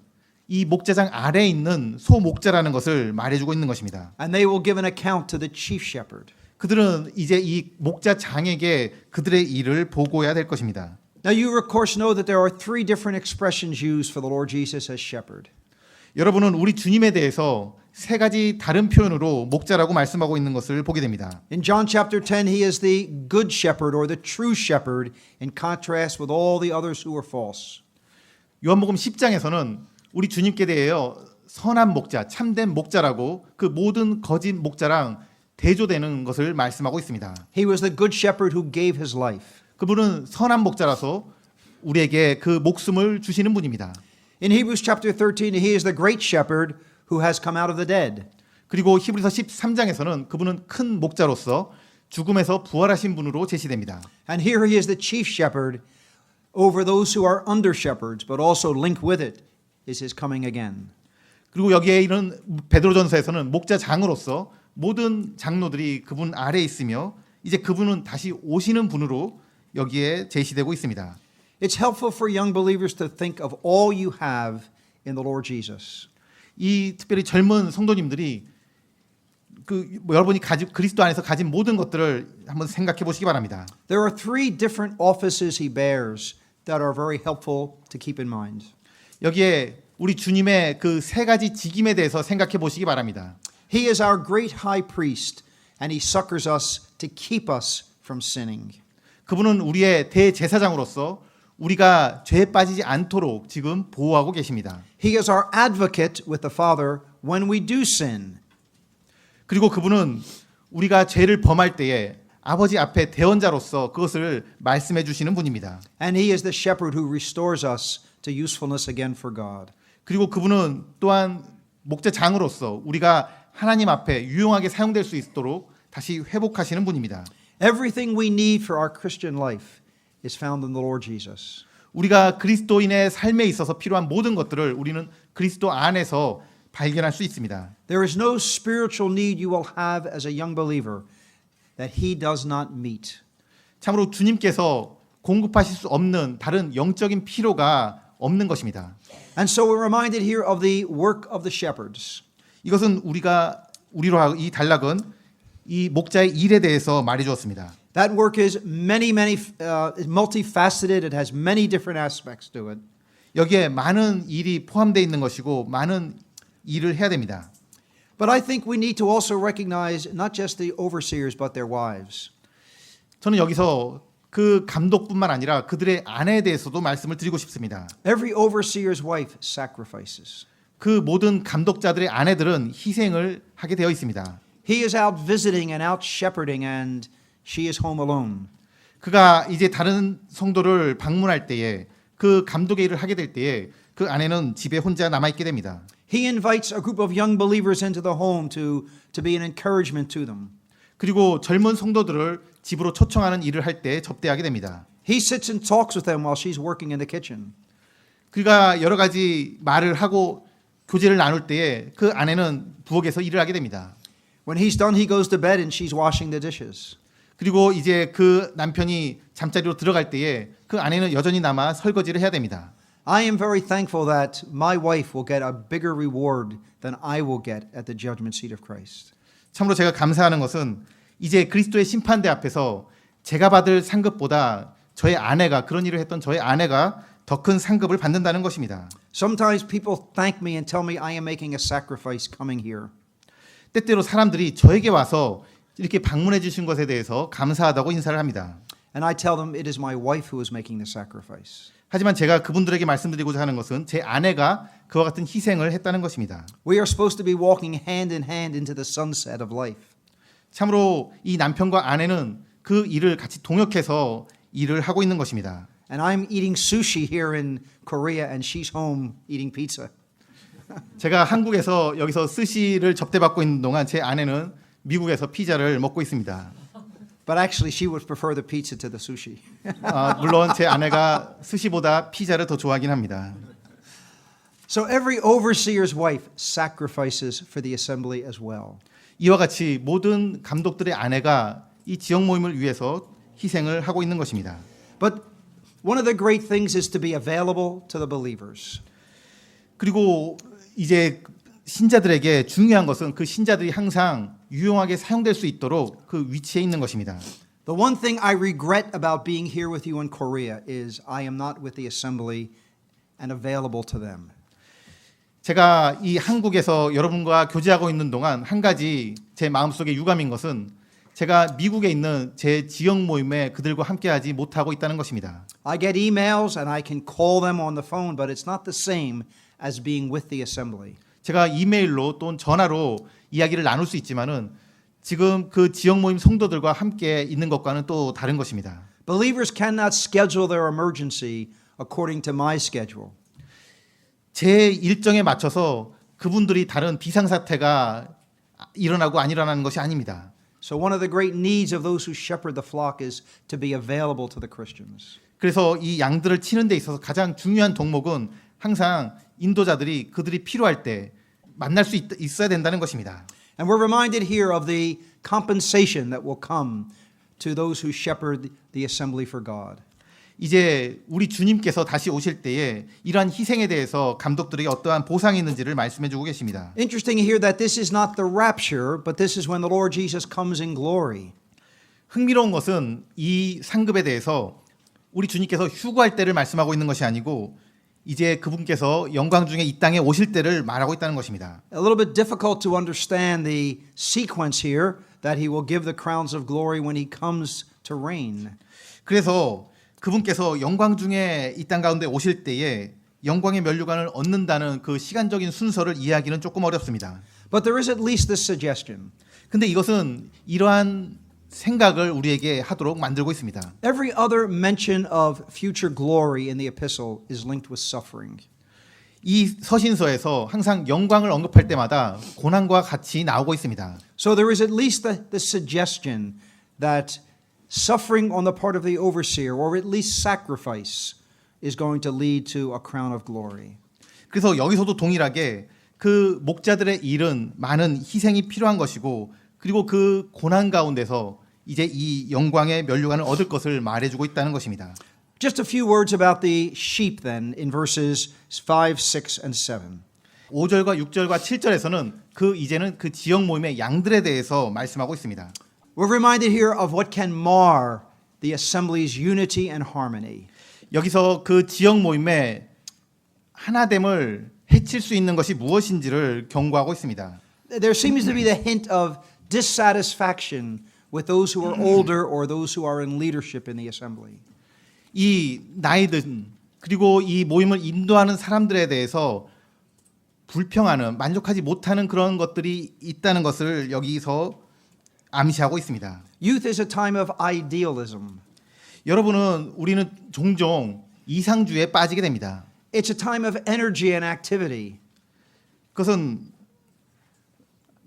이 목자장 아래에 있는 소목자라는 것을 말해주고 있는 것입니다. And they will give an account to the chief shepherd. 그들은 이제 이 목자장에게 그들의 일을 보고해야 될 것입니다. Now you of course know that there are three different expressions used for the Lord Jesus as shepherd. 여러분은 우리 주님에 대해서 세 가지 다른 표현으로 목자라고 말씀하고 있는 것을 보게 됩니다. In John chapter 10, he is the good shepherd or the true shepherd in contrast with all the others who are false. 요한복음 10장에서는 우리 주님께 대하여 선한 목자, 참된 목자라고 그 모든 거짓 목자랑 대조되는 것을 말씀하고 있습니다. He was the good shepherd who gave his life. 그분은 선한 목자라서 우리에게 그 목숨을 주시는 분입니다. In Hebrews chapter 13, he is the great shepherd who has come out of the dead. 그리고 히브리서 13장에서는 그분은 큰 목자로서 죽음에서 부활하신 분으로 제시됩니다. And here he is the chief shepherd over those who are under shepherds, but also linked with it is his coming again. 그리고 여기에 이런 베드로전서에서는 목자장으로서 모든 장로들이 그분 아래에 있으며 이제 그분은 다시 오시는 분으로 여기에 제시되고 있습니다. It's helpful for young believers to think of all you have in the Lord Jesus. 이 특별히 젊은 성도님들이 여러분이 그리스도 안에서 가진 모든 것들을 한번 생각해 보시기 바랍니다. There are three different offices he bears that are very helpful to keep in mind. 여기에 우리 주님의 그 세 가지 직임에 대해서 생각해 보시기 바랍니다. He is our great high priest and he succors us to keep us from sinning. 그분은 우리의 대제사장으로서 우리가 죄에 빠지지 않도록 지금 보호하고 계십니다. He is our advocate with the Father when we do sin. 그리고 그분은 우리가 죄를 범할 때에 아버지 앞에 대언자로서 그것을 말씀해 주시는 분입니다. And he is the shepherd who restores us to usefulness again for God. 그리고 그분은 또한 목자장으로서 우리가 하나님 앞에 유용하게 사용될 수 있도록 다시 회복하시는 분입니다. Everything we need for our Christian life is found in the Lord Jesus. 우리가 그리스도인의 삶에 있어서 필요한 모든 것들을 우리는 그리스도 안에서 발견할 수 있습니다. There is no spiritual need you will have as a young believer that he does not meet. 참으로 주님께서 공급하실 수 없는 다른 영적인 필요가 없는 것입니다. And so we're reminded here of the work of the shepherds. 이것은 우리로 이 단락은 이 목자의 일에 대해서 말해 주었습니다. That work is multifaceted. It has many different aspects to it. 여기에 많은 일이 포함되어 있는 것이고 많은 일을 해야 됩니다. But I think we need to also recognize not just the overseers but their wives. 저는 여기서 그 감독뿐만 아니라 그들의 아내에 대해서도 말씀을 드리고 싶습니다. Every overseer's wife sacrifices. 그 모든 감독자들의 아내들은 희생을 하게 되어 있습니다. He is out visiting and out shepherding and she is home alone. 그가 이제 다른 성도를 방문할 때에 그 감독의 일을 하게 될 때에 그 아내는 집에 혼자 남아 있게 됩니다. He invites a group of young believers into the home to be an encouragement to them. 그리고 젊은 성도들을 집으로 초청하는 일을 할 때 접대하게 됩니다. He sits and talks with them while she's working in the kitchen. 그가 여러 가지 말을 하고 교제를 나눌 때에 그 아내는 부엌에서 일을 하게 됩니다. When he's done, he goes to bed and she's washing the dishes. 그리고 이제 그 남편이 잠자리로 들어갈 때에 그 아내는 여전히 남아 설거지를 해야 됩니다. I am very thankful that my wife will get a bigger reward than I will get at the judgment seat of Christ. 참으로 제가 감사하는 것은 이제 그리스도의 심판대 앞에서 제가 받을 상급보다 저의 아내가 그런 일을 했던 저의 아내가 더 큰 상급을 받는다는 것입니다. Sometimes people thank me and tell me I am making a sacrifice coming here. 때때로 사람들이 저에게 와서 이렇게 방문해 주신 것에 대해서 감사하다고 인사를 합니다. And I tell them it is my wife who is making the sacrifice. 하지만 제가 그분들에게 말씀드리고자 하는 것은 제 아내가 그와 같은 희생을 했다는 것입니다. We are supposed to be walking hand in hand into the sunset of life. 참으로 이 남편과 아내는 그 일을 같이 동역해서 일을 하고 있는 것입니다. And I'm eating sushi here in Korea and she's home eating pizza. 제가 한국에서 여기서 스시를 접대받고 있는 동안 제 아내는 미국에서 피자를 먹고 있습니다. But actually she would prefer the pizza to the sushi. 물론 제 아내가 스시보다 피자를 더 좋아하긴 합니다. So every overseer's wife sacrifices for the assembly as well. 이와 같이 모든 감독들의 아내가 이 지역 모임을 위해서 희생을 하고 있는 것입니다. But one of the great things is to be available to the believers. 그리고 이제 신자들에게 중요한 것은 그 신자들이 항상 유용하게 사용될 수 있도록 그 위치에 있는 것입니다. The one thing I regret about being here with you in Korea is I am not with the assembly and available to them. 제가 이 한국에서 여러분과 교제하고 있는 동안 한 가지 제 마음속에 유감인 것은 제가 미국에 있는 제 지역 모임에 그들과 함께하지 못하고 있다는 것입니다. I get emails and I can call them on the phone, but it's not the same as being with the assembly. 제가 이메일로 또는 전화로 이야기를 나눌 수 있지만은 지금 그 지역 모임 성도들과 함께 있는 것과는 또 다른 것입니다. Believers cannot schedule their emergency according to my schedule. 제 일정에 맞춰서 그분들이 다른 비상사태가 일어나고 안 일어나는 것이 아닙니다. So one of the great needs of those who shepherd the flock is to be available to the Christians. 그래서 이 양들을 치는 데 있어서 가장 중요한 덕목은 항상 인도자들이 그들이 필요할 때 만날 수 있어야 된다는 것입니다. And we're reminded here of the compensation that will come to those who shepherd the assembly for God. 이제 우리 주님께서 다시 오실 때에 이러한 희생에 대해서 감독들에게 어떠한 보상이 있는지를 말씀해 주고 계십니다. Interesting here that this is not the rapture, but this is when the Lord Jesus comes in glory. 흥미로운 것은 이 상급에 대해서 우리 주님께서 휴거할 때를 말씀하고 있는 것이 아니고 이제 그분께서 영광 중에 이 땅에 오실 때를 말하고 있다는 것입니다. A little bit difficult to understand the sequence here that he will give the crowns of glory when he comes to reign. 그래서 그분께서 영광 중에 이 땅 가운데 오실 때에 영광의 면류관을 얻는다는 그 시간적인 순서를 이해하기는 조금 어렵습니다. But there is at least this suggestion. 근데 이것은 이러한 생각을 우리에게 하도록 만들고 있습니다. Every other mention of future glory in the epistle is linked with suffering. 이 서신서에서 항상 영광을 언급할 때마다 고난과 같이 나오고 있습니다. So there is at least the suggestion that suffering on the part of the overseer, or at least sacrifice, is going to lead to a crown of glory. 그래서 여기서도 동일하게 그 목자들의 일은 많은 희생이 필요한 것이고 그리고 그 고난 가운데서 이제 이 영광의 면류관을 얻을 것을 말해주고 있다는 것입니다. Just a few words about the sheep then in verses 5, 6, and 7. 5절과 6절과 7절에서는 그 이제는 그 지역 모임의 양들에 대해서 말씀하고 있습니다. We're reminded here of what can mar the assembly's unity and harmony. 여기서 그 지역 모임의 하나됨을 해칠 수 있는 것이 무엇인지를 경고하고 있습니다. There seems to be the hint of dissatisfaction with those who are older or those who are in leadership in the assembly. 이 나이든 그리고 이 모임을 인도하는 사람들에 대해서 불평하는 만족하지 못하는 그런 것들이 있다는 것을 여기서 암시하고 있습니다. Youth is a time of idealism. 우리는 종종 이상주의에 빠지게 됩니다. It's a time of energy and activity. 그것은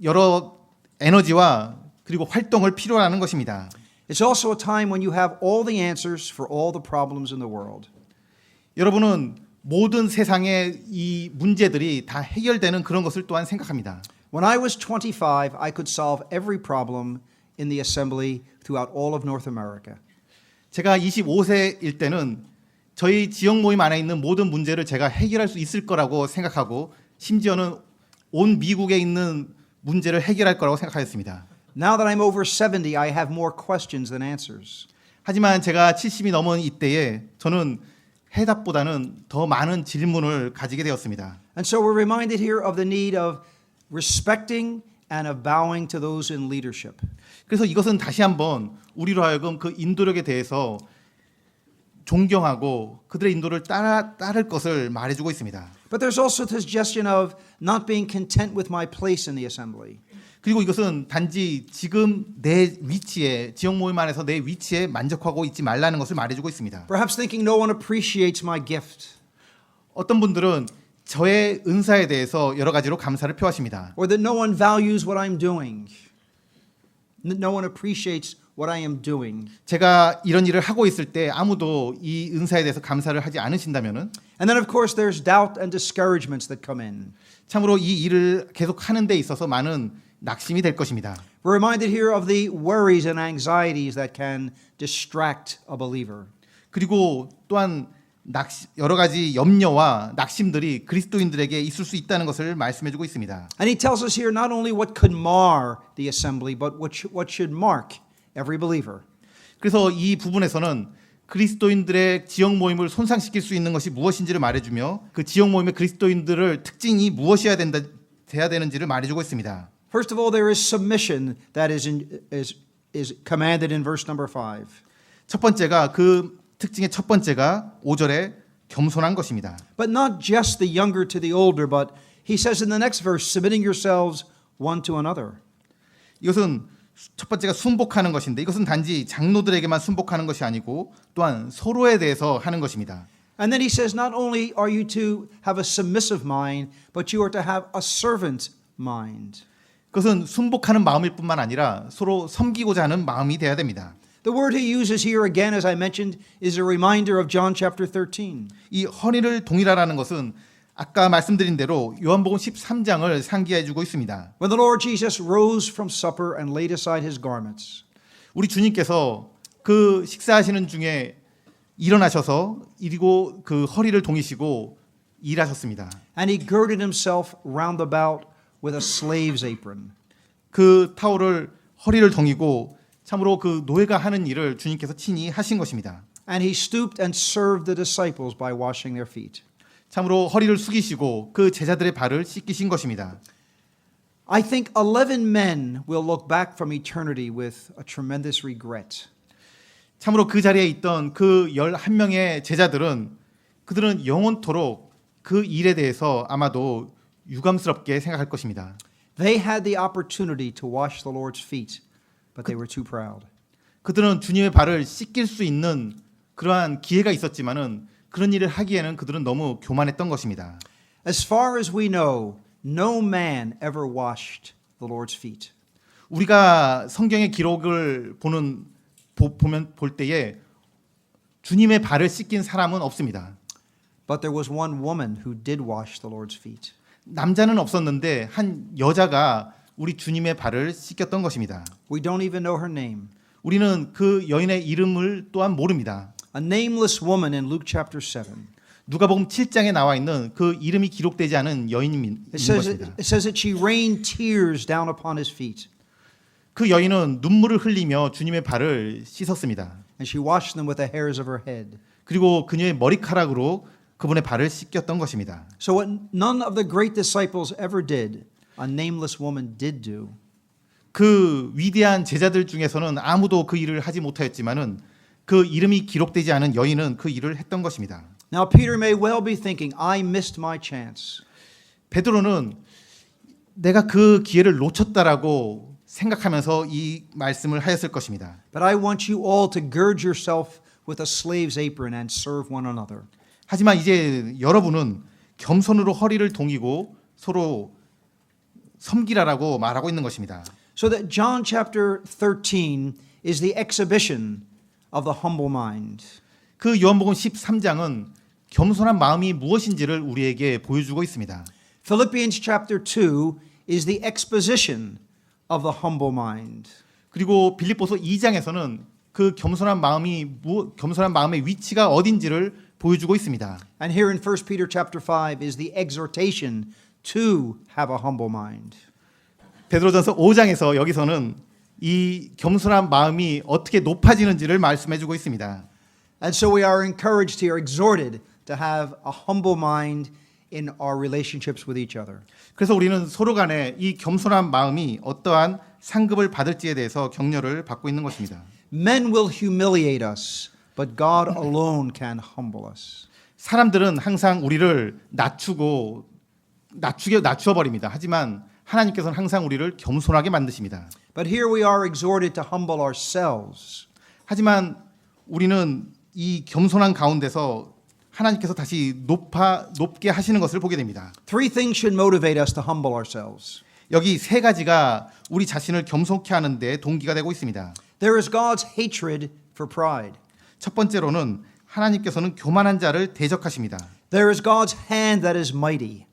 여러 에너지와 그리고 활동을 필요로 하는 것입니다. It's also a time when you have all the answers for all the problems in the world. 여러분은 모든 세상의 이 문제들이 다 해결되는 그런 것을 또한 생각합니다. When I was 25, I could solve every problem in the assembly throughout all of North America. 제가 25세일 때는 저희 지역 모임 안에 있는 모든 문제를 제가 해결할 수 있을 거라고 생각하고 심지어는 온 미국에 있는 문제를 해결할 거라고 생각하였습니다. Now that I'm over 70, I have more questions than answers. 하지만 제가 70이 넘은 이때에 저는 해답보다는 더 많은 질문을 가지게 되었습니다. And so we're reminded here of the need of respecting and of bowing to those in leadership. 그래서 이것은 다시 한번 우리로 하여금 그 인도력에 대해서 존경하고 그들의 인도를 따를 것을 말해주고 있습니다. But there's also the suggestion of not being content with my place in the assembly. 그리고 이것은 단지 지금 내 위치에 지역 모임 안에서 내 위치에 만족하고 있지 말라는 것을 말해주고 있습니다. Perhaps thinking no one appreciates my gift, 어떤 분들은 저의 은사에 대해서 여러 가지로 감사를 표하십니다. or that no one values what I'm doing. No one appreciates what I am doing. 제가 이런 일을 하고 있을 때 아무도 이 은사에 대해서 감사를 하지 않으신다면은 And then of course there's doubt and discouragements that come in. 참으로 이 일을 계속 하는 데 있어서 많은 낙심이 될 것입니다. We're reminded here of the worries and anxieties that can distract a believer. 그리고 또한 여러 가지 염려와 낙심들이 그리스도인들에게 있을 수 있다는 것을 말씀해주고 있습니다. And he tells us here not only what could mar the assembly, but what should mark every believer. 그래서 이 부분에서는 그리스도인들의 지역 모임을 손상시킬 수 있는 것이 무엇인지를 말해주며 그 지역 모임의 그리스도인들을 특징이 무엇이어야 돼야 되는지를 말해주고 있습니다. First of all, there is submission that is commanded in verse number 5. 첫 번째가 그 특징의 첫 번째가 5절에 겸손한 것입니다. But not just the younger to the older, but he says in the next verse, submitting yourselves one to another. 이것은 첫 번째가 순복하는 것인데 이것은 단지 장로들에게만 순복하는 것이 아니고 또한 서로에 대해서 하는 것입니다. And then he says, not only are you to have a submissive mind, but you are to have a servant mind. 그것은 순복하는 마음일 뿐만 아니라 서로 섬기고자 하는 마음이 되어야 됩니다. The word he uses here again, as I mentioned, is a reminder of John chapter 13. 이 허리를 동일하라는 것은 아까 말씀드린 대로 요한복음 13장을 상기해 주고 있습니다. When the Lord Jesus rose from supper and laid aside his garments. 우리 주님께서 그 식사하시는 중에 일어나셔서 이리고 그 허리를 동이시고 일하셨습니다. And he girded himself round about with a slave's apron. 그 타올을 허리를 동이고 참으로 그 노예가 하는 일을 주님께서 친히 하신 것입니다. And he stooped and served the disciples by washing their feet. 참으로 허리를 숙이시고 그 제자들의 발을 씻기신 것입니다. I think 11 men will look back from eternity with a tremendous regret. 참으로 그 자리에 있던 그 11명의 제자들은 그들은 영원토록 그 일에 대해서 아마도 유감스럽게 생각할 것입니다. They had the opportunity to wash the Lord's feet, but they were too proud. 그들은 주님의 발을 씻길 수 있는 그러한 기회가 있었지만은 그런 일을 하기에는 그들은 너무 교만했던 것입니다. As far as we know, no man ever washed the Lord's feet. 우리가 성경의 기록을 볼 때에 주님의 발을 씻긴 사람은 없습니다. But there was one woman who did wash the Lord's feet. 남자는 없었는데 한 여자가 우리 주님의 발을 씻겼던 것입니다. We don't even know her name. 우리는 그 여인의 이름을 또한 모릅니다. A nameless woman in Luke chapter 7. 누가복음 7장에 나와 있는 그 이름이 기록되지 않은 여인이 있는 것입니다. It says that she rained tears down upon his feet, 그 여인은 눈물을 흘리며 주님의 발을 씻었습니다. and she washed them with the hairs of her head. 그리고 그녀의 머리카락으로 그분의 발을 씻겼던 것입니다. So what none of the great disciples ever did, a nameless woman did do. 그 위대한 제자들 중에서는 아무도 그 일을 하지 못하였지만은 그 이름이 기록되지 않은 여인은 그 일을 했던 것입니다. Now Peter may well be thinking, I missed my chance. 베드로는 내가 그 기회를 놓쳤다라고 생각하면서 이 말씀을 하였을 것입니다. But I want you all to gird yourself with a slave's apron and serve one another. 하지만 이제 여러분은 겸손으로 허리를 동이고 서로 섬기라라고 말하고 있는 것입니다. So that John chapter 13 is the exhibition of the humble mind. 그 요한복음 13장은 겸손한 마음이 무엇인지를 우리에게 보여주고 있습니다. Philippians chapter 2 is the exposition of the humble mind. 그리고 빌립보서 2장에서는 그 겸손한 마음의 위치가 어딘지를 보여주고 있습니다. And here in 1 Peter chapter 5 is the exhortation to have a humble mind. 베드로전서 5장에서 여기서는 이 겸손한 마음이 어떻게 높아지는지를 말씀해 주고 있습니다. And so we are encouraged here, exhorted to have a humble mind in our relationships with each other. 그래서 우리는 서로 간에 이 겸손한 마음이 어떠한 상급을 받을지에 대해서 격려를 받고 있는 것입니다. Men will humiliate us, but God alone can humble us. 사람들은 항상 우리를 낮추어 버립니다. 하지만 하나님께서는 항상 우리를 겸손하게 만드십니다. But here we are exhorted to humble ourselves. 하지만 우리는 이 겸손한 가운데서 하나님께서 다시 높게 하시는 것을 보게 됩니다. Three things should motivate us to humble ourselves. 여기 세 가지가 우리 자신을 겸손케 하는 데 동기가 되고 있습니다. There is God's hatred for pride. 첫 번째로는 하나님께서는 교만한 자를 대적하십니다. There is God's hand that is mighty.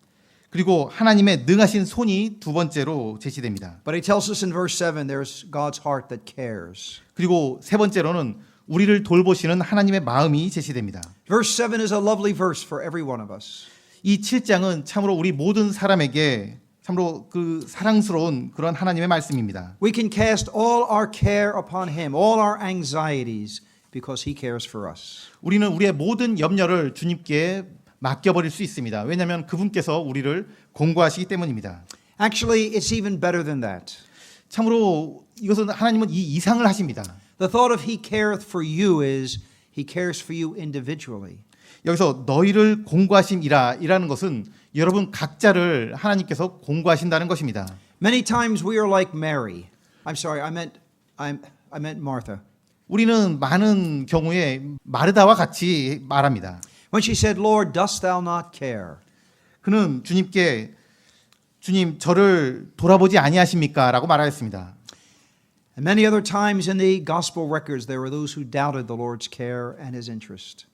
그리고 하나님의 능하신 손이 두 번째로 제시됩니다. But he tells us in verse 7 there's God's heart that cares. 그리고 세 번째로는 우리를 돌보시는 하나님의 마음이 제시됩니다. Verse 7 is a lovely verse for every one of us. 이 7장은 참으로 우리 모든 사람에게 참으로 그 사랑스러운 그런 하나님의 말씀입니다. We can cast all our care upon him, all our anxieties, because he cares for us. 우리는 우리의 모든 염려를 주님께 맡겨버릴 수 있습니다. 왜냐하면 그분께서 우리를 공고하시기 때문입니다. Actually, it's even better than that. 참으로 이것은 하나님은 이 이상을 하십니다. The thought of he careth for you is he cares for you individually. 여기서 너희를 공고하심이라는 것은 여러분 각자를 하나님께서 공고하신다는 것입니다. Many times we are like Mary. I'm sorry, I meant Martha. 우리는 많은 경우에 마르다와 같이 말합니다. When she said, Lord, dost thou not care? 그는 주님께 주님 저를 돌아보지 아니하십니까? 라고 말하였습니다. And many other times in the gospel records there were those who doubted the Lord's care and his interest.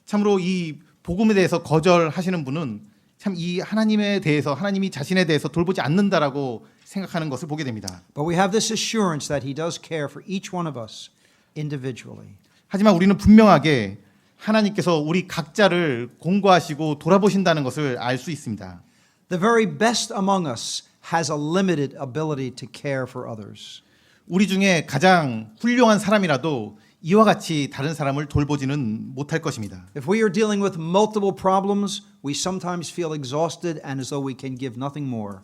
참으로 이 복음에 대해서 거절하시는 분은 참 이 하나님에 대해서 하나님이 자신에 대해서 돌보지 않는다라고 생각하는 것을 보게 됩니다. But we have this assurance that he does care for each one of us individually. 하지만 우리는 분명하게 하나님께서 우리 각자를 공고하시고 돌아보신다는 것을 알 수 있습니다. The very best among us has a limited ability to care for others. 우리 중에 가장 훌륭한 사람이라도 이와 같이 다른 사람을 돌보지는 못할 것입니다. If we are dealing with multiple problems, we sometimes feel exhausted and as though we can give nothing more.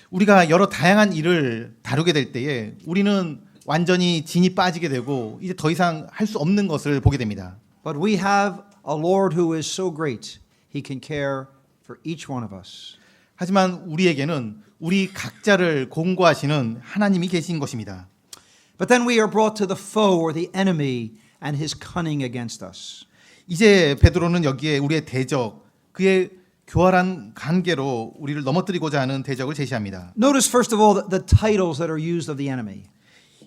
우리가 여러 다양한 일을 다루게 될 때에 우리는 완전히 진이 빠지게 되고 이제 더 이상 할 수 없는 것을 보게 됩니다. But we have a Lord who is so great, he can care for each one of us. 하지만 우리에게는 우리 각자를 공고하시는 하나님이 계신 것입니다. But then we are brought to the foe or the enemy and his cunning against us. 이제 베드로는 여기에 우리의 대적, 그의 교활한 관계로 우리를 넘어뜨리고자 하는 대적을 제시합니다. Notice first of all the titles that are used of the enemy.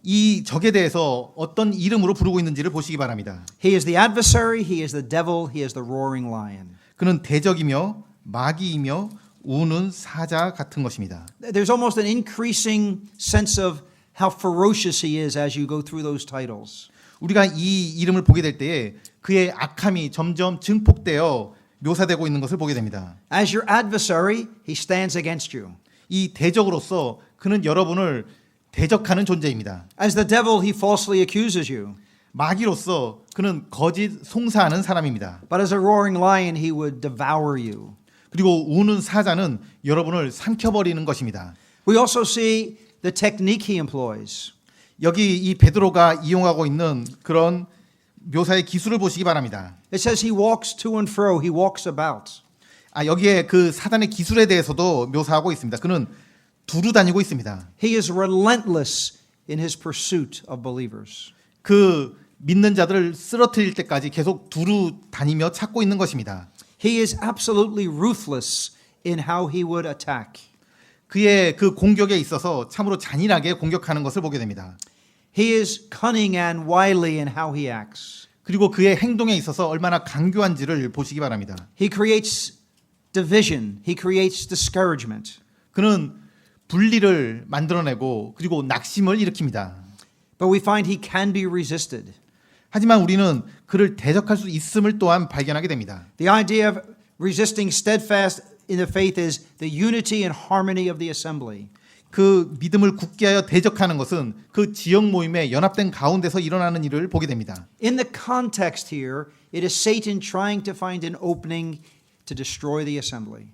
이 적에 대해서 어떤 이름으로 부르고 있는지를 보시기 바랍니다. He is the adversary, he is the devil, he is the roaring lion. 그는 대적이며 마귀이며 우는 사자 같은 것입니다. There's almost an increasing sense of how ferocious he is as you go through those titles. 우리가 이 이름을 보게 될 때에 그의 악함이 점점 증폭되어 묘사되고 있는 것을 보게 됩니다. As your adversary, he stands against you. 이 대적으로서 그는 여러분을 대적하는 존재입니다. As the devil, he falsely accuses you. 마귀로서 그는 거짓 송사하는 사람입니다. But as a roaring lion, he would devour you. 그리고 우는 사자는 여러분을 삼켜버리는 것입니다. We also see the technique he employs. 여기 이 베드로가 이용하고 있는 그런 묘사의 기술을 보시기 바랍니다. It says he walks to and fro, he walks about. 여기에 그 사단의 기술에 대해서도 묘사하고 있습니다. 그는 두루 다니고 있습니다. He is relentless in his pursuit of believers. 그 믿는 자들을 쓰러뜨릴 때까지 계속 두루 다니며 찾고 있는 것입니다. He is absolutely ruthless in how he would attack. 그의 그 공격에 있어서 참으로 잔인하게 공격하는 것을 보게 됩니다. He is cunning and wily in how he acts. 그리고 그의 행동에 있어서 얼마나 강교한지를 보시기 바랍니다. He creates division. He creates discouragement. 그는 분리를 만들어내고 그리고 낙심을 일으킵니다. But we find he can be resisted. 하지만 우리는 그를 대적할 수 있음을 또한 발견하게 됩니다. The idea of resisting steadfast in the faith is the unity and harmony of the assembly. 그 믿음을 굳게 하여 대적하는 것은 그 지역 모임의 연합된 가운데서 일어나는 일을 보게 됩니다. In the context here, it is Satan trying to find an opening to destroy the assembly.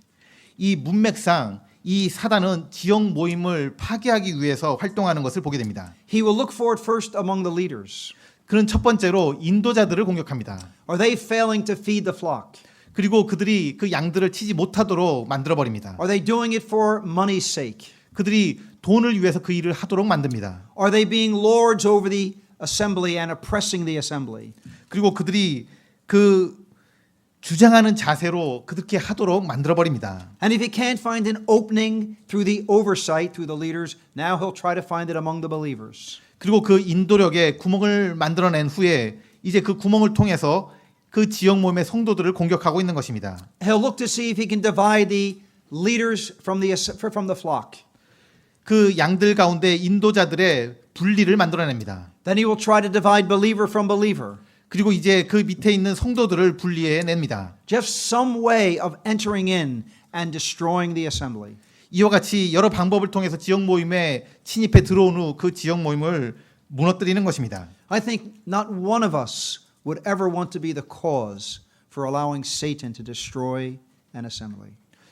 이 문맥상 이 사단은 지역 모임을 파괴하기 위해서 활동하는 것을 보게 됩니다. He will look for it first among the leaders. 그는 첫 번째로 인도자들을 공격합니다. Are they failing to feed the flock? 그리고 그들이 그 양들을 치지 못하도록 만들어 버립니다. Are they doing it for money's sake? 그들이 돈을 위해서 그 일을 하도록 만듭니다. Are they being lords over the assembly and oppressing the assembly? 그리고 그들이 그 주장하는 자세로 그렇게 하도록 만들어 버립니다. And if he can't find an opening through the oversight, through the leaders, now he'll try to find it among the believers. 그리고 그 인도력에 구멍을 만들어낸 후에 이제 그 구멍을 통해서 그 지역 모임의 성도들을 공격하고 있는 것입니다. He'll look to see if he can divide the leaders from the flock. 그 양들 가운데 인도자들의 분리를 만들어냅니다. Then he will try to divide believer from believer. 그리고 이제 그 밑에 있는 성도들을 분리해냅니다. Just some way of entering in and destroying the assembly. 이와 같이 여러 방법을 통해서 지역 모임에 침입해 들어온 후 그 지역 모임을 무너뜨리는 것입니다. I think not one of us would ever want to be the cause for allowing Satan to destroy an assembly.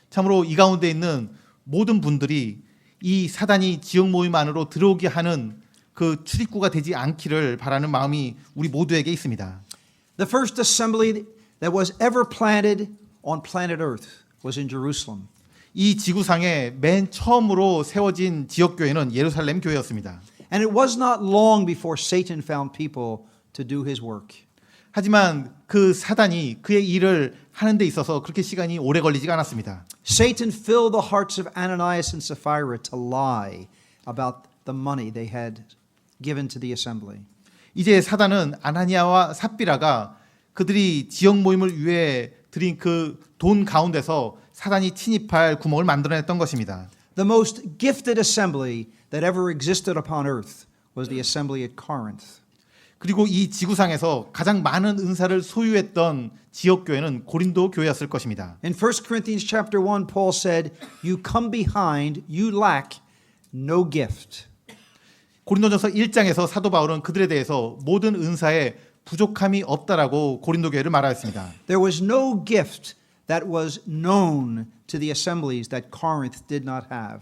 참으로 이 가운데 있는 모든 분들이 이 사단이 지역 모임 안으로 들어오게 하는 그 출입구가 되지 않기를 바라는 마음이 우리 모두에게 있습니다. The first assembly that was ever planted on planet Earth was in Jerusalem. 이 지구상에 맨 처음으로 세워진 지역 교회는 예루살렘 교회였습니다. And it was not long before Satan found people to do his work. 하지만 그 사단이 그의 일을 하는 데 있어서 그렇게 시간이 오래 걸리지가 않았습니다. Satan filled the hearts of Ananias and Sapphira to lie about the money they had given to the assembly. 이제 사단은 아나니아와 삽비라가 그들이 지역 모임을 위해 드린 그 돈 가운데서 사단이 침입할 구멍을 만들어냈던 것입니다. The most gifted assembly that ever existed upon earth was the assembly at Corinth. 그리고 이 지구상에서 가장 많은 은사를 소유했던 지역 교회는 고린도 교회였을 것입니다. In 1 Corinthians chapter 1, Paul said, "You come behind, you lack no gift." 고린도전서 1장에서 사도 바울은 그들에 대해서 모든 은사에 부족함이 없다라고 고린도 교회를 말하였습니다. There was no gift that was known to the assemblies that Corinth did not have.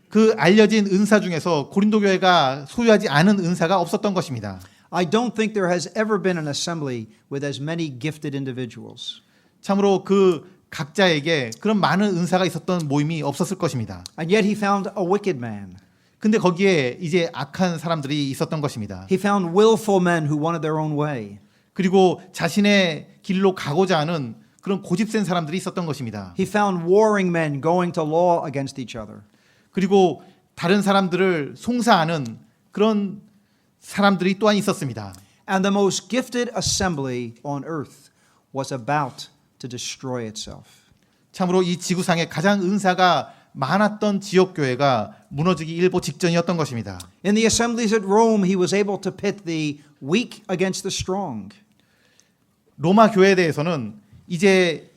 그 알려진 은사 중에서 고린도 교회가 소유하지 않은 은사가 없었던 것입니다. I don't think there has ever been an assembly with as many gifted individuals. 참으로 그 각자에게 그런 많은 은사가 있었던 모임이 없었을 것입니다. And yet he found a wicked man. 근데 거기에 이제 악한 사람들이 있었던 것입니다. He found willful men who wanted their own way. 그리고 자신의 길로 가고자 하는 그런 고집센 사람들이 있었던 것입니다. He found warring men going to law against each other. 그리고 다른 사람들을 송사하는 그런 사람들이 또한 있었습니다. And the most gifted assembly on earth was about to destroy itself. 참으로 이 지구상에 가장 은사가 많았던 지역 교회가 무너지기 일보 직전이었던 것입니다. In the assemblies at Rome, he was able to pit the weak against the strong. 로마 교회에 대해서는 이제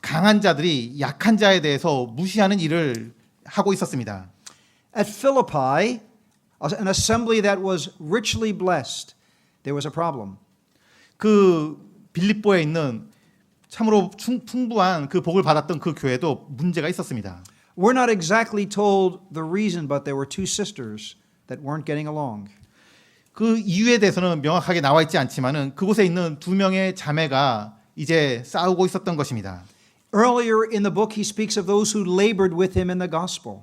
강한 자들이 약한 자에 대해서 무시하는 일을 하고 있었습니다. At Philippi, an assembly that was richly blessed, there was a problem. 그 빌립보에 있는 참으로 풍부한 그 복을 받았던 그 교회도 문제가 있었습니다. We're not exactly told the reason, but there were two sisters that weren't getting along. 그 이유에 대해서는 명확하게 나와 있지 않지만은 그곳에 있는 두 명의 자매가 이제 싸우고 있었던 것입니다. Earlier in the book, he speaks of those who labored with him in the gospel.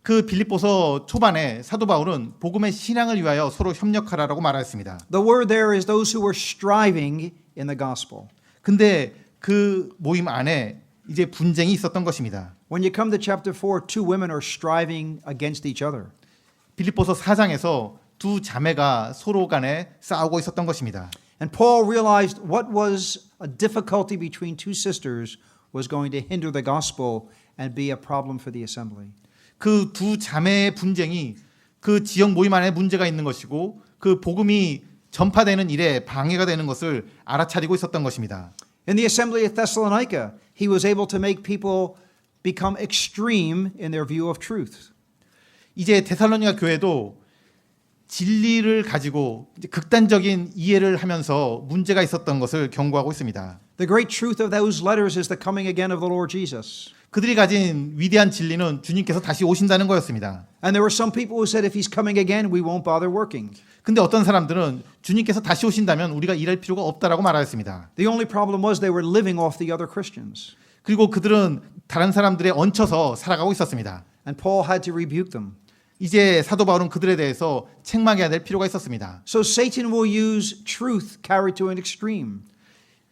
그 빌립보서 초반에 사도 바울은 복음의 신앙을 위하여 서로 협력하라라고 말하였습니다. The word there is those who were striving in the gospel. 근데 그 모임 안에 이제 분쟁이 있었던 것입니다. When you come to chapter 4, two women are striving against each other. 빌립보서 4장에서 두 자매가 서로 간에 싸우고 있었던 것입니다. And Paul realized what was a difficulty between two sisters was going to hinder the gospel and be a problem for the assembly. 그 두 자매의 분쟁이 그 지역 모임 안에 문제가 있는 것이고 그 복음이 전파되는 일에 방해가 되는 것을 알아차리고 있었던 것입니다. In the assembly at Thessalonica, he was able to make people become extreme in their view of truth. 이제 데살로니가 교회도 진리를 가지고 이제 극단적인 이해를 하면서 문제가 있었던 것을 경고하고 있습니다. The great truth of those letters is the coming again of the Lord Jesus. 그들이 가진 위대한 진리는 주님께서 다시 오신다는 거였습니다. And there were some people who said, if he's coming again, we won't bother working. 근데 어떤 사람들은 주님께서 다시 오신다면 우리가 일할 필요가 없다라고 말하였습니다. The only problem was they were living off the other Christians. 그리고 그들은 다른 사람들에 얹혀서 살아가고 있었습니다. And Paul had to rebuke them. 이제 사도 바울은 그들에 대해서 책망해야 될 필요가 있었습니다. So Satan will use truth carried to an extreme.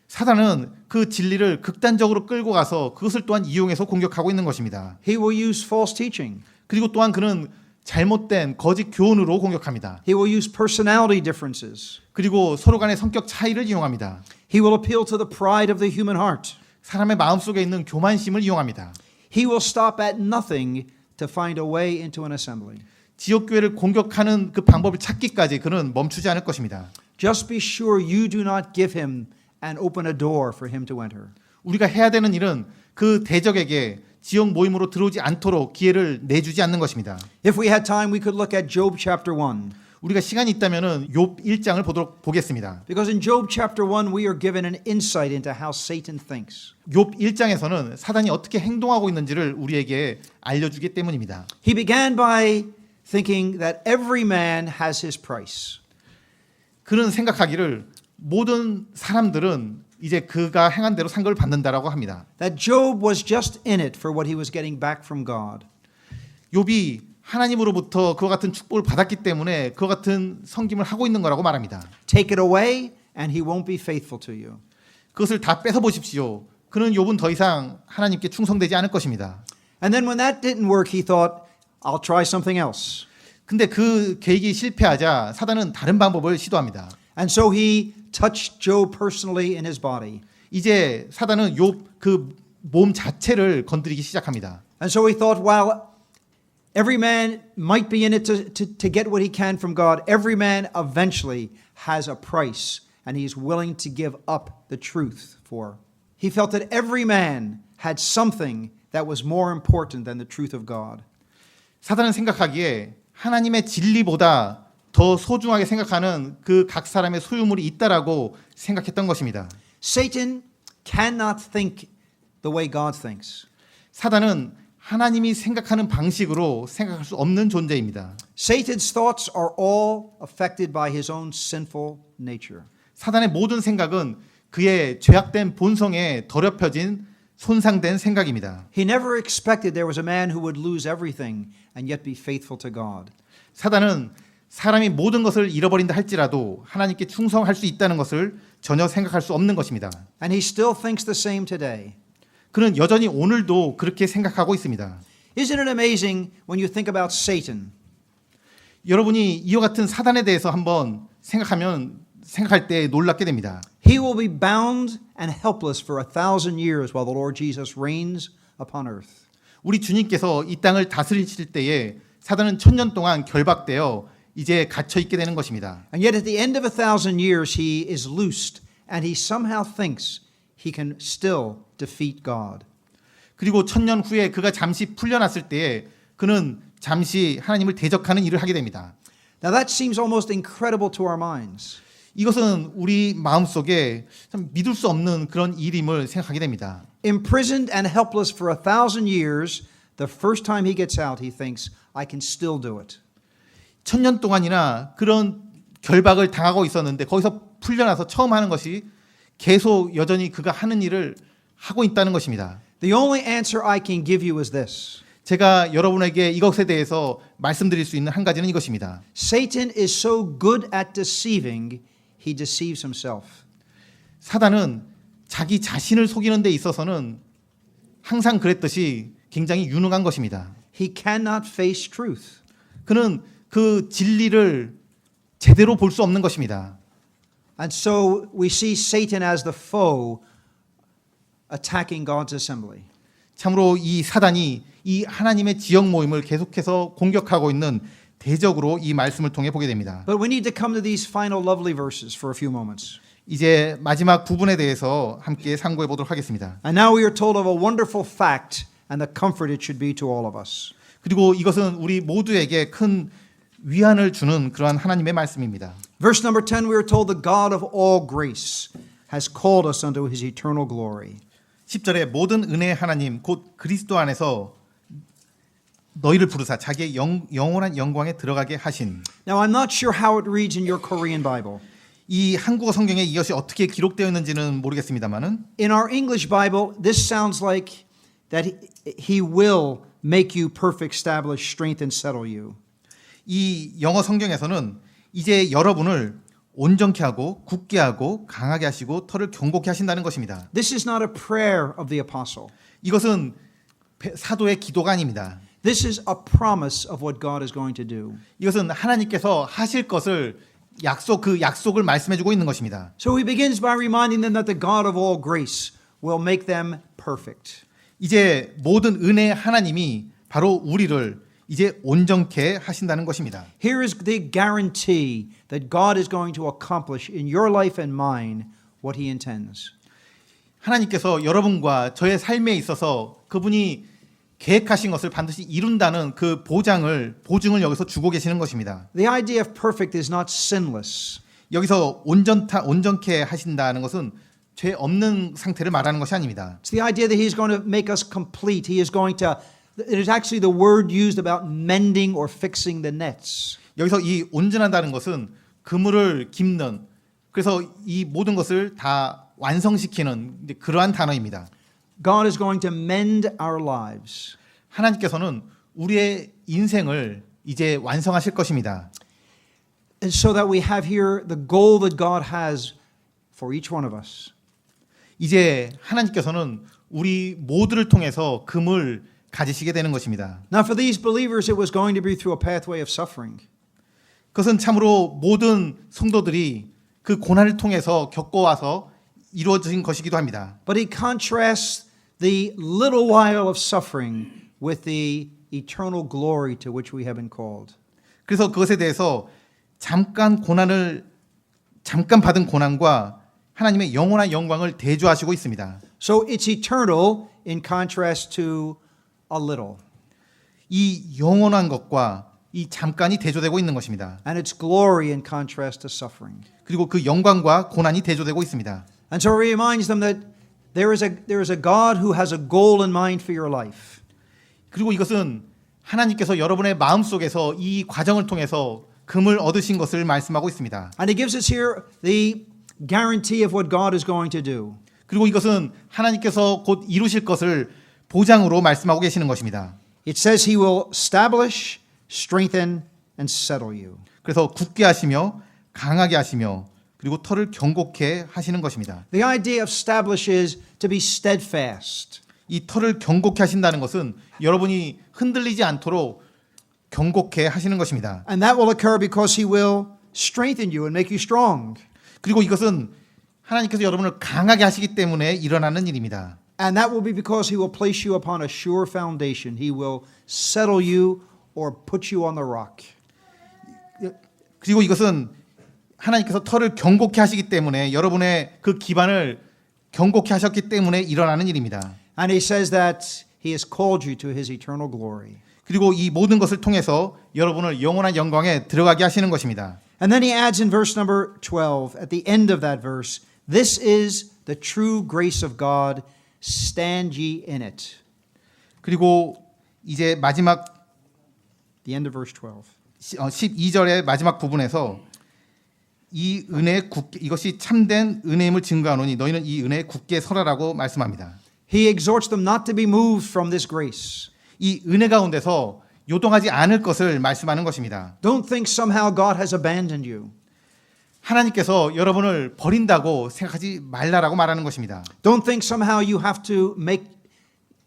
사단은 그 진리를 극단적으로 끌고 가서 그것을 또한 이용해서 공격하고 있는 것입니다. He will use false teaching. 그리고 또한 그는 잘못된 거짓 교훈으로 공격합니다. He will use personality differences. 그리고 서로 간의 성격 차이를 이용합니다. He will appeal to the pride of the human heart. 사람의 마음속에 있는 교만심을 이용합니다. He will stop at nothing to find a way into an assembly. 지역교회를 공격하는 그 방법을 찾기까지 그는 멈추지 않을 것입니다. Just be sure you do not give him and open a door for him to enter. 우리가 해야 되는 일은 그 대적에게 지역 모임으로 들어오지 않도록 기회를 내주지 않는 것입니다. If we had time, we could look at Job chapter 1. 우리가 시간이 있다면은 욥 1장을 보겠습니다. Because in Job chapter 1, we are given an insight into how Satan thinks. 욥 1장에서는 사단이 어떻게 행동하고 있는지를 우리에게 알려주기 때문입니다. He began by thinking that every man has his price. 그는 생각하기를 모든 사람들은 이제 그가 행한 대로 상급을 받는다라고 합니다. That Job was just in it for what he was getting back from God. 욥이 하나님으로부터 그와 같은 축복을 받았기 때문에 그와 같은 섬김을 하고 있는 거라고 말합니다. Take it away and he won't be faithful to you. 그것을 다 뺏어 보십시오. 그는 욥은 더 이상 하나님께 충성되지 않을 것입니다. And then when that didn't work, he thought, I'll try something else. 근데 그 계획이 실패하자 사단은 다른 방법을 시도합니다. And so he touched Job personally in his body. 이제 사단은 욥 그 몸 자체를 건드리기 시작합니다. And so he thought, while every man might be in it to get what he can from God, every man eventually has a price and he's willing to give up the truth for. He felt that every man had something that was more important than the truth of God. 사단은 생각하기에 하나님의 진리보다 더 소중하게 생각하는 그 각 사람의 소유물이 있다라고 생각했던 것입니다. Satan cannot think the way God thinks. 사단은 하나님이 생각하는 방식으로 생각할 수 없는 존재입니다. Satan's thoughts are all affected by his own sinful nature. 사단의 모든 생각은 그의 죄악된 본성에 더럽혀진 손상된 생각입니다. He never expected there was a man who would lose everything and yet be faithful to God. 사단은 사람이 모든 것을 잃어버린다 할지라도 하나님께 충성할 수 있다는 것을 전혀 생각할 수 없는 것입니다. And he still thinks the same today. 그는 여전히 오늘도 그렇게 생각하고 있습니다. Isn't it amazing when you think about Satan? 여러분이 이와 같은 사단에 대해서 한번 생각할 때 놀랍게 됩니다. He will be bound and helpless for 1,000 years while the Lord Jesus reigns upon earth. 우리 주님께서 이 땅을 다스리실 때에 사단은 1000년 동안 결박되어 이제 갇혀 있게 되는 것입니다. And yet at the end of 1,000 years he is loosed and he somehow thinks he can still defeat God. 그리고 1000년 후에 그가 잠시 풀려났을 때에 그는 잠시 하나님을 대적하는 일을 하게 됩니다. Now that seems almost incredible to our minds. 이것은 우리 마음속에 참 믿을 수 없는 그런 일임을 생각하게 됩니다. Imprisoned and helpless for 1,000 years, the first time he gets out, he thinks, I can still do it. 1000년 동안이나 그런 결박을 당하고 있었는데 거기서 풀려나서 처음 하는 것이 계속 여전히 그가 하는 일을 하고 있다는 것입니다. The only answer I can give you is this. 제가 여러분에게 이것에 대해서 말씀드릴 수 있는 한 가지는 이것입니다. Satan is so good at deceiving, he deceives himself. 사단은 자기 자신을 속이는 데 있어서는 항상 그랬듯이 굉장히 유능한 것입니다. He cannot face truth. 그는 그 진리를 제대로 볼 수 없는 것입니다. And so we see Satan as the foe attacking God's assembly. 참으로 이 사단이 이 하나님의 지역 모임을 계속해서 공격하고 있는 대적으로 이 말씀을 통해 보게 됩니다. But we need to come to these final lovely verses for a few moments. 이제 마지막 부분에 대해서 함께 상고해 보도록 하겠습니다. And now we are told of a wonderful fact and the comfort it should be to all of us. 그리고 이것은 우리 모두에게 큰 위안을 주는 그러한 하나님의 말씀입니다. Verse number 10, we are told the God of all grace has called us unto his eternal glory. 10절에 모든 은혜의 하나님 곧 그리스도 안에서 너희를 부르사 자기의 영원한 영광에 들어가게 하신. Now I'm not sure how it reads in your Korean Bible. 이 한국어 성경에 이것이 어떻게 기록되어 있는지는 모르겠습니다만은 In our English Bible, this sounds like that he will make you perfect, establish, strengthen, settle you. 이 영어 성경에서는 이제 여러분을 온전케 하고 굳게 하고 강하게 하시고 털을 견고케 하신다는 것입니다. This is not a prayer of the apostle. 이것은 사도의 기도가 아닙니다. This is a promise of what God is going to do. 이것은 하나님께서 하실 것을 그 약속을 말씀해 주고 있는 것입니다. So he begins by reminding them that the God of all grace will make them perfect. 이제 모든 은혜의 하나님이 바로 우리를 이제 온전케 하신다는 것입니다. Here is the guarantee that God is going to accomplish in your life and mine what he intends. 하나님께서 여러분과 저의 삶에 있어서 그분이 계획하신 것을 반드시 이룬다는 그 보증을 여기서 주고 계시는 것입니다. The idea of perfect is not sinless. 여기서 온전케 하신다는 것은 죄 없는 상태를 말하는 것이 아닙니다. It's the idea that he is going to make us complete. He is going to, it is actually the word used about mending or fixing the nets. 여기서 이 온전하다는 것은 그물을 깁는, 그래서 이 모든 것을 다 완성시키는 그러한 단어입니다. God is going to mend our lives. 하나님께서는 우리의 인생을 이제 완성하실 것입니다. And so that we have here the goal that God has for each one of us. 이제 하나님께서는 우리 모두를 통해서 금을 가지시게 되는 것입니다. Now for these believers it was going to be through a pathway of suffering. 그것은 참으로 모든 성도들이 그 고난을 통해서 겪어와서 이루어진 것이기도 합니다. But he contrasts the little while of suffering with the eternal glory to which we have been called. 그래서 그것에 대해서 잠깐 받은 고난과 하나님의 영원한 영광을 대조하시고 있습니다. So it's eternal in contrast to a little. 이 영원한 것과 이 잠깐이 대조되고 있는 것입니다. And it's glory in contrast to suffering. 그리고 그 영광과 고난이 대조되고 있습니다. And so it reminds them that there is a God who has a goal in mind for your life. 그리고 이것은 하나님께서 여러분의 마음속에서 이 과정을 통해서 금을 얻으신 것을 말씀하고 있습니다. And he gives us here the guarantee of what God is going to do. 그리고 이것은 하나님께서 곧 이루실 것을 보장으로 말씀하고 계시는 것입니다. It says he will establish, strengthen, and settle you. 그래서 굳게 하시며 강하게 하시며 그리고 털을 견고케 하시는 것입니다. The idea of establish is to be steadfast. 이 털을 견고케 하신다는 것은 여러분이 흔들리지 않도록 견고케 하시는 것입니다. And that will occur because he will strengthen you and make you strong. 그리고 이것은 하나님께서 여러분을 강하게 하시기 때문에 일어나는 일입니다. And that will be because he will place you upon a sure foundation. He will settle you or put you on the rock. 그리고 이것은 하나님께서 털을 견고케 하시기 때문에 여러분의 그 기반을 견고케 하셨기 때문에 일어나는 일입니다. And he says that he has called you to his eternal glory. 그리고 이 모든 것을 통해서 여러분을 영원한 영광에 들어가게 하시는 것입니다. And then he adds in verse number 12, at the end of that verse, this is the true grace of God, stand ye in it. 그리고 이제 마지막 The end of verse 12. 12절의 마지막 부분에서 이 은혜 이것이 참된 은혜임을 증거하노니 너희는 이 은혜에 굳게 서라라고 말씀합니다. He exhorts them not to be moved from this grace. 이 은혜 가운데서 요동하지 않을 것을 말씀하는 것입니다. Don't think somehow God has abandoned you. 하나님께서 여러분을 버린다고 생각하지 말라라고 말하는 것입니다. Don't think somehow you have to make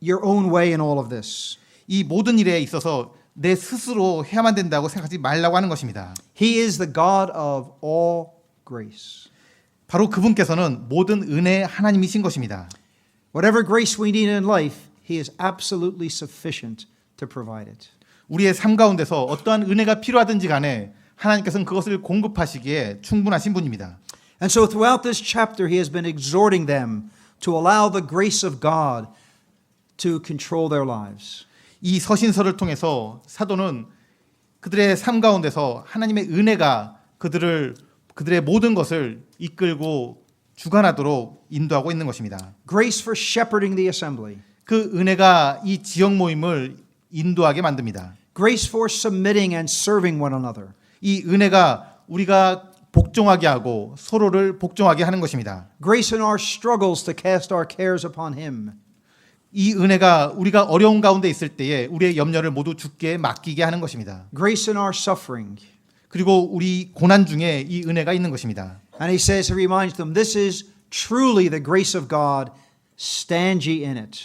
your own way in all of this. 이 모든 일에 있어서 내 스스로 해야만 된다고 생각하지 말라고 하는 것입니다. He is the God of all grace. 바로 그분께서는 모든 은혜의 하나님이신 것입니다. Whatever grace we need in life, he is absolutely sufficient to provide it. 우리의 삶 가운데서 어떠한 은혜가 필요하든지 간에 하나님께서는 그것을 공급하시기에 충분하신 분입니다. And so throughout this chapter, he has been exhorting them to allow the grace of God to control their lives. 이 서신서를 통해서 사도는 그들의 삶 가운데서 하나님의 은혜가 그들의 모든 것을 이끌고 주관하도록 인도하고 있는 것입니다. Grace for shepherding the assembly. 그 은혜가 이 지역 모임을 인도하게 만듭니다. Grace for submitting and serving one another. 이 은혜가 우리가 복종하게 하고 서로를 복종하게 하는 것입니다. Grace in our struggles to cast our cares upon him. 이 은혜가 우리가 어려운 가운데 있을 때에 우리의 염려를 모두 주께 맡기게 하는 것입니다. Grace in our suffering. 그리고 우리 고난 중에 이 은혜가 있는 것입니다. And he says, he reminds them, this is truly the grace of God. Stand ye in it.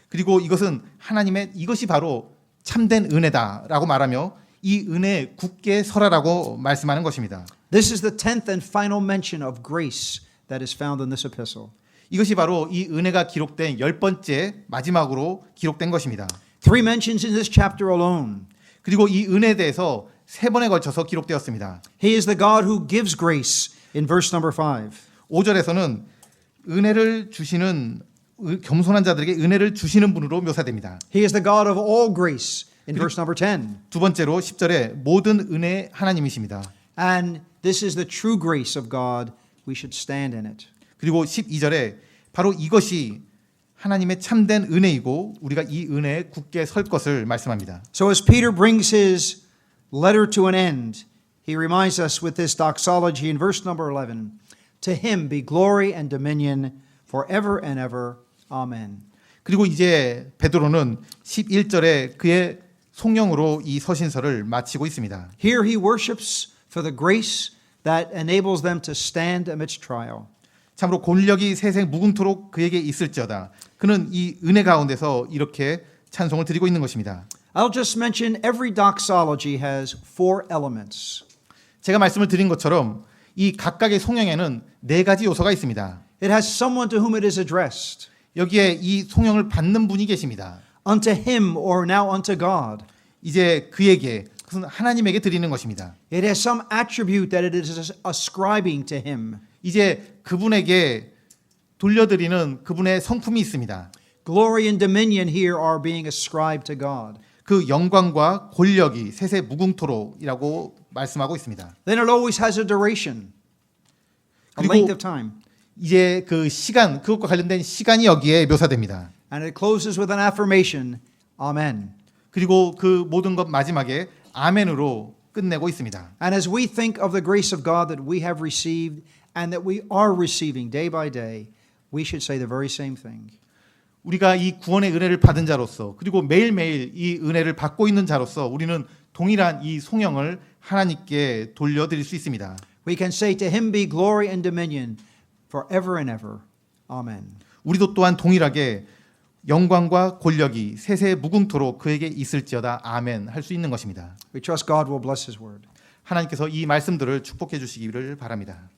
그리고 이것이 바로 참된 은혜다라고 말하며 이 은혜에 굳게 서라라고 말씀하는 것입니다. This is the 10th and final mention of grace that is found in this epistle. 이것이 바로 이 은혜가 기록된 10번째 마지막으로 기록된 것입니다. 3 mentions in this chapter alone. 그리고 이 은혜에 대해서 3번에 걸쳐서 기록되었습니다. He is the God who gives grace in verse number 5. 5절에서는 은혜를 주시는 겸손한 자들에게 은혜를 주시는 분으로 묘사됩니다. He is the God of all grace in verse number 10. 두 번째로 10절에 모든 은혜 하나님이십니다. And this is the true grace of God. We should stand in it. 그리고 12절에 바로 이것이 하나님의 참된 은혜이고 우리가 이 은혜에 굳게 설 것을 말씀합니다. So as Peter brings his letter to an end, he reminds us with this doxology in verse number 11, to him be glory and dominion forever and ever. Amen. 그리고 이제 베드로는 11절에 그의 송영으로 이 서신서를 마치고 있습니다. Here he worships for the grace that enables them to stand amidst trial. 참으로 권력이 세생 무궁토록 그에게 있을지어다. 그는 이 은혜 가운데서 이렇게 찬송을 드리고 있는 것입니다. I'll just mention every doxology has 4 elements. 제가 말씀을 드린 것처럼 이 각각의 송영에는 4가지 요소가 있습니다. It has someone to whom it is addressed. 여기에 이 송영을 받는 분이 계십니다. Unto him or now unto God. 이제 그에게 그것은 하나님에게 드리는 것입니다. It has some attribute that it is ascribing to him. 이제 그분에게 돌려드리는 그분의 성품이 있습니다. Glory and dominion here are being ascribed to God. 그 영광과 권력이 세세 무궁토록이라고 말씀하고 있습니다. Then it always has a duration, a 그리고 length of time. 이제 그 시간, 그것과 관련된 시간이 여기에 묘사됩니다. And it closes with an affirmation, Amen. 그리고 그 모든 것 마지막에 아멘으로 끝내고 있습니다. And as we think of the grace of God that we have received and that we are receiving day by day, we should say the very same thing. 우리가 이 구원의 은혜를 받은 자로서 그리고 매일매일 이 은혜를 받고 있는 자로서 우리는 동일한 이 송영을 하나님께 돌려드릴 수 있습니다. We can say to him be glory and dominion forever and ever. Amen. 우리도 또한 동일하게 영광과 권력이 세세 무궁토록 그에게 있을지어다 아멘 할 수 있는 것입니다. We trust God will bless his word. 하나님께서 이 말씀들을 축복해 주시기를 바랍니다.